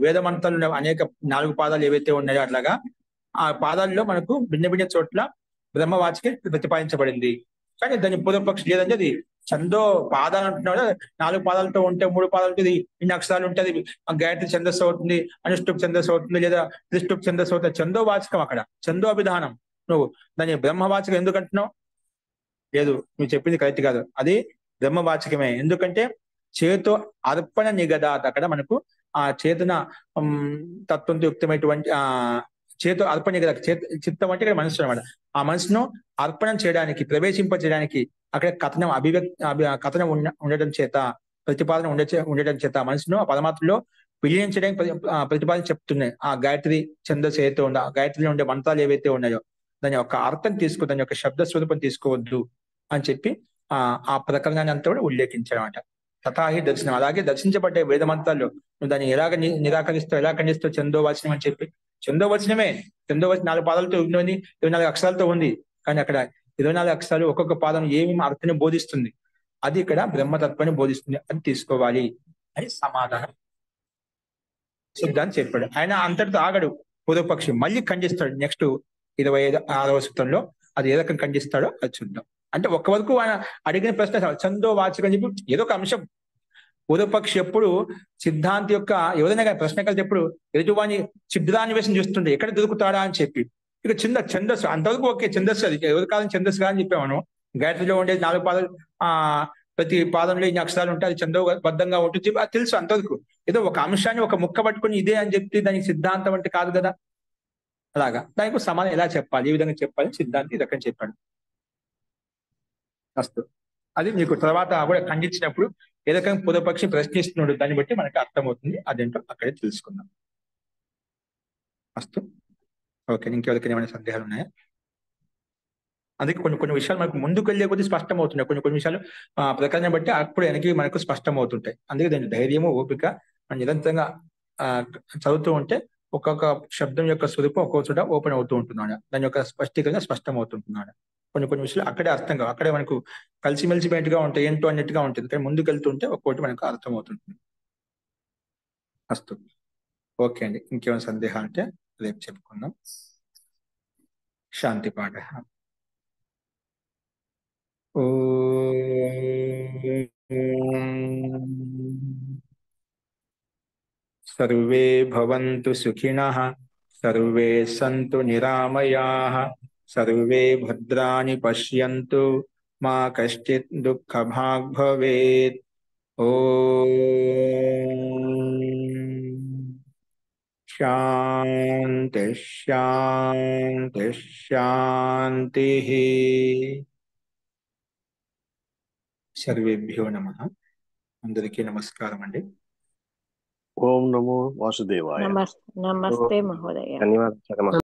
వేదమంత్రాలు అనేక 4 పాదాలు ఏవైతే ఉన్నాయో అట్లాగా ఆ పాదాల్లో మనకు భిన్న చోట్ల బ్రహ్మవాచకే ప్రతిపాదించబడింది. కానీ దాని పూర్వపక్షి లేదంటే అది ఛందో పాదాలు అంటున్నాడు, 4 పాదాలతో ఉంటే 3 పాదాలతో ఇన్ని అక్షరాలు ఉంటుంది, గాయత్రి ఛందస్సు అవుతుంది, అనుష్టుప్ ఛందస్సు అవుతుంది, లేదా త్రిష్టుప్ ఛందస్సు అవుతుంది. ఛందో వాచకం అక్కడ ఛందో అభిధానం. నువ్వు దాన్ని బ్రహ్మవాచకం ఎందుకు అంటున్నావు? లేదు, నువ్వు చెప్పింది కరెక్ట్ కాదు, అది బ్రహ్మవాచకమే. ఎందుకంటే చేతో అర్పణ నిగదాత్, అక్కడ మనకు ఆ చేతన తత్వంతో యుక్తమైనటువంటి చేతో అర్పణ కదా, చిత్తం అంటే ఇక్కడ మనసు అనమాట. ఆ మనసును అర్పణం చేయడానికి, ప్రవేశింప చేయడానికి అక్కడ కథనం కథనం ఉండటం చేత, ప్రతిపాదన ఉండటం చేత మనసును ఆ పరమాత్మలో విలీనం చేయడానికి ప్రతిపాదన చెప్తున్నాయి. ఆ గాయత్రి ఛందస్సు ఏదైతే ఉందో, ఆ గాయత్రిలో ఉండే మంత్రాలు ఏవైతే ఉన్నాయో దాని యొక్క అర్థం తీసుకో, దాని యొక్క శబ్ద స్వరూపం తీసుకోవద్దు అని చెప్పి ఆ ప్రకరణాన్ని అంతా కూడా ఉల్లేఖించారన్నమాట. తథాహి దర్శనం, అలాగే దర్శించబడ్డే వేద మంత్రాల్లో నువ్వు దాన్ని ఎలాగ నిరాకరిస్తావు, ఎలా ఖండిస్తావు? ఛందోవాచనం అని చెప్పి, ఛందోవచనమే, ఛందోవచనం 4 పాదాలతో ఉంది, 24 అక్షరాలతో ఉంది. కానీ అక్కడ 24 అక్షరాలు ఒక్కొక్క పాదం ఏమేమి అర్థాన్ని బోధిస్తుంది, అది ఇక్కడ బ్రహ్మతత్వాన్ని బోధిస్తుంది అని తీసుకోవాలి అని సమాధానం సిద్ధాంతి చెప్పాడు. ఆయన అంతటితో ఆగడు. పూర్వపక్షి మళ్ళీ ఖండిస్తాడు. నెక్స్ట్ 26వ సూత్రంలో అది ఏ రకం ఖండిస్తాడో అది చూద్దాం. అంటే ఒక్క వరకు ఆయన అడిగిన ప్రశ్న ఛందో వాచకం అని చెప్పి ఏదో ఒక అంశం. పూర్వపక్షి ఎప్పుడు సిద్ధాంతి యొక్క ఎవరైనా కానీ ప్రశ్న కలిసి ఎప్పుడు ఎదుటివాణి చిద్రాన్వేషణ చూస్తుంటే ఎక్కడ దొరుకుతాడా అని చెప్పి, ఇక ఛందస్సు అంతవరకు ఓకే, ఛందస్సు అది ఎవరి కాలం ఛందస్సు అని చెప్పాము. గాయత్రిలో ఉండేది 4 పాదాలు, ప్రతి పాదంలో ఇన్ని అక్షరాలు ఉంటాయి, అది ఛందోబద్ధంగా ఉంటుంది అది తెలుసు. అంతవరకు ఏదో ఒక అంశాన్ని ఒక ముక్క పట్టుకుని ఇదే అని చెప్తే దానికి సిద్ధాంతం అంటే కాదు కదా. అలాగా దానికి సమాధానం ఎలా చెప్పాలి, ఏ విధంగా చెప్పాలి సిద్ధాంతి ఈ రకం చెప్పాడు. అస్తు, అది మీకు తర్వాత కూడా ఖండించినప్పుడు ఏ రకంగా పూర్వపక్షి ప్రశ్నిస్తున్నాడు దాన్ని బట్టి మనకి అర్థమవుతుంది. అదేంటో అక్కడే తెలుసుకుందాం. అస్తు, ఓకే. ఇంకెవరికైనా ఏమైనా సందేహాలు ఉన్నాయా? అందుకే కొన్ని విషయాలు మనకు ముందుకు వెళ్ళే కొద్ది స్పష్టం అవుతున్నాయి, కొన్ని విషయాలు ప్రకరణం బట్టి అప్పుడు వెనక్కి మనకు స్పష్టం అవుతుంటాయి. అందుకే దాని ధైర్యము, ఓపిక నిరంతరంగా చదువుతూ ఉంటే ఒక్కొక్క శబ్దం యొక్క స్వరూపం ఒక్కొక్క చోట ఓపెన్ అవుతూ ఉంటున్నాడు, దాని యొక్క స్పష్టీకరణ స్పష్టం అవుతుంటున్నాడు. కొన్ని విషయాలు అక్కడే అర్థం కావు, అక్కడే మనకు కలిసిమెలిసిపోయినట్టుగా ఉంటాయి, ఏంటో అన్నట్టుగా ఉంటుంది. కానీ ముందుకు వెళ్తుంటే ఒక్కొక్కటి మనకు అర్థం అవుతుంటుంది. అస్తు, ఓకే అండి. ఇంకేమైనా సందేహాలు అంటే రేపు చెప్పుకుందాం. శాంతి పాఠ. సర్వే భవంతు సుఖినః, సర్వే సంతు నిరామయాః, సర్వే భద్రాణి పశ్యంతు, మా కశ్చిత్ దుఃఖభాగ్ భవేత్. శాంతి శాంతి శాంతి. సర్వేభ్యో నమః. అందరికీ నమస్కారం అండి. ఓం నమో వాసుదేవాయ. నమస్తే మహోదయ. ధన్యవాదాలు.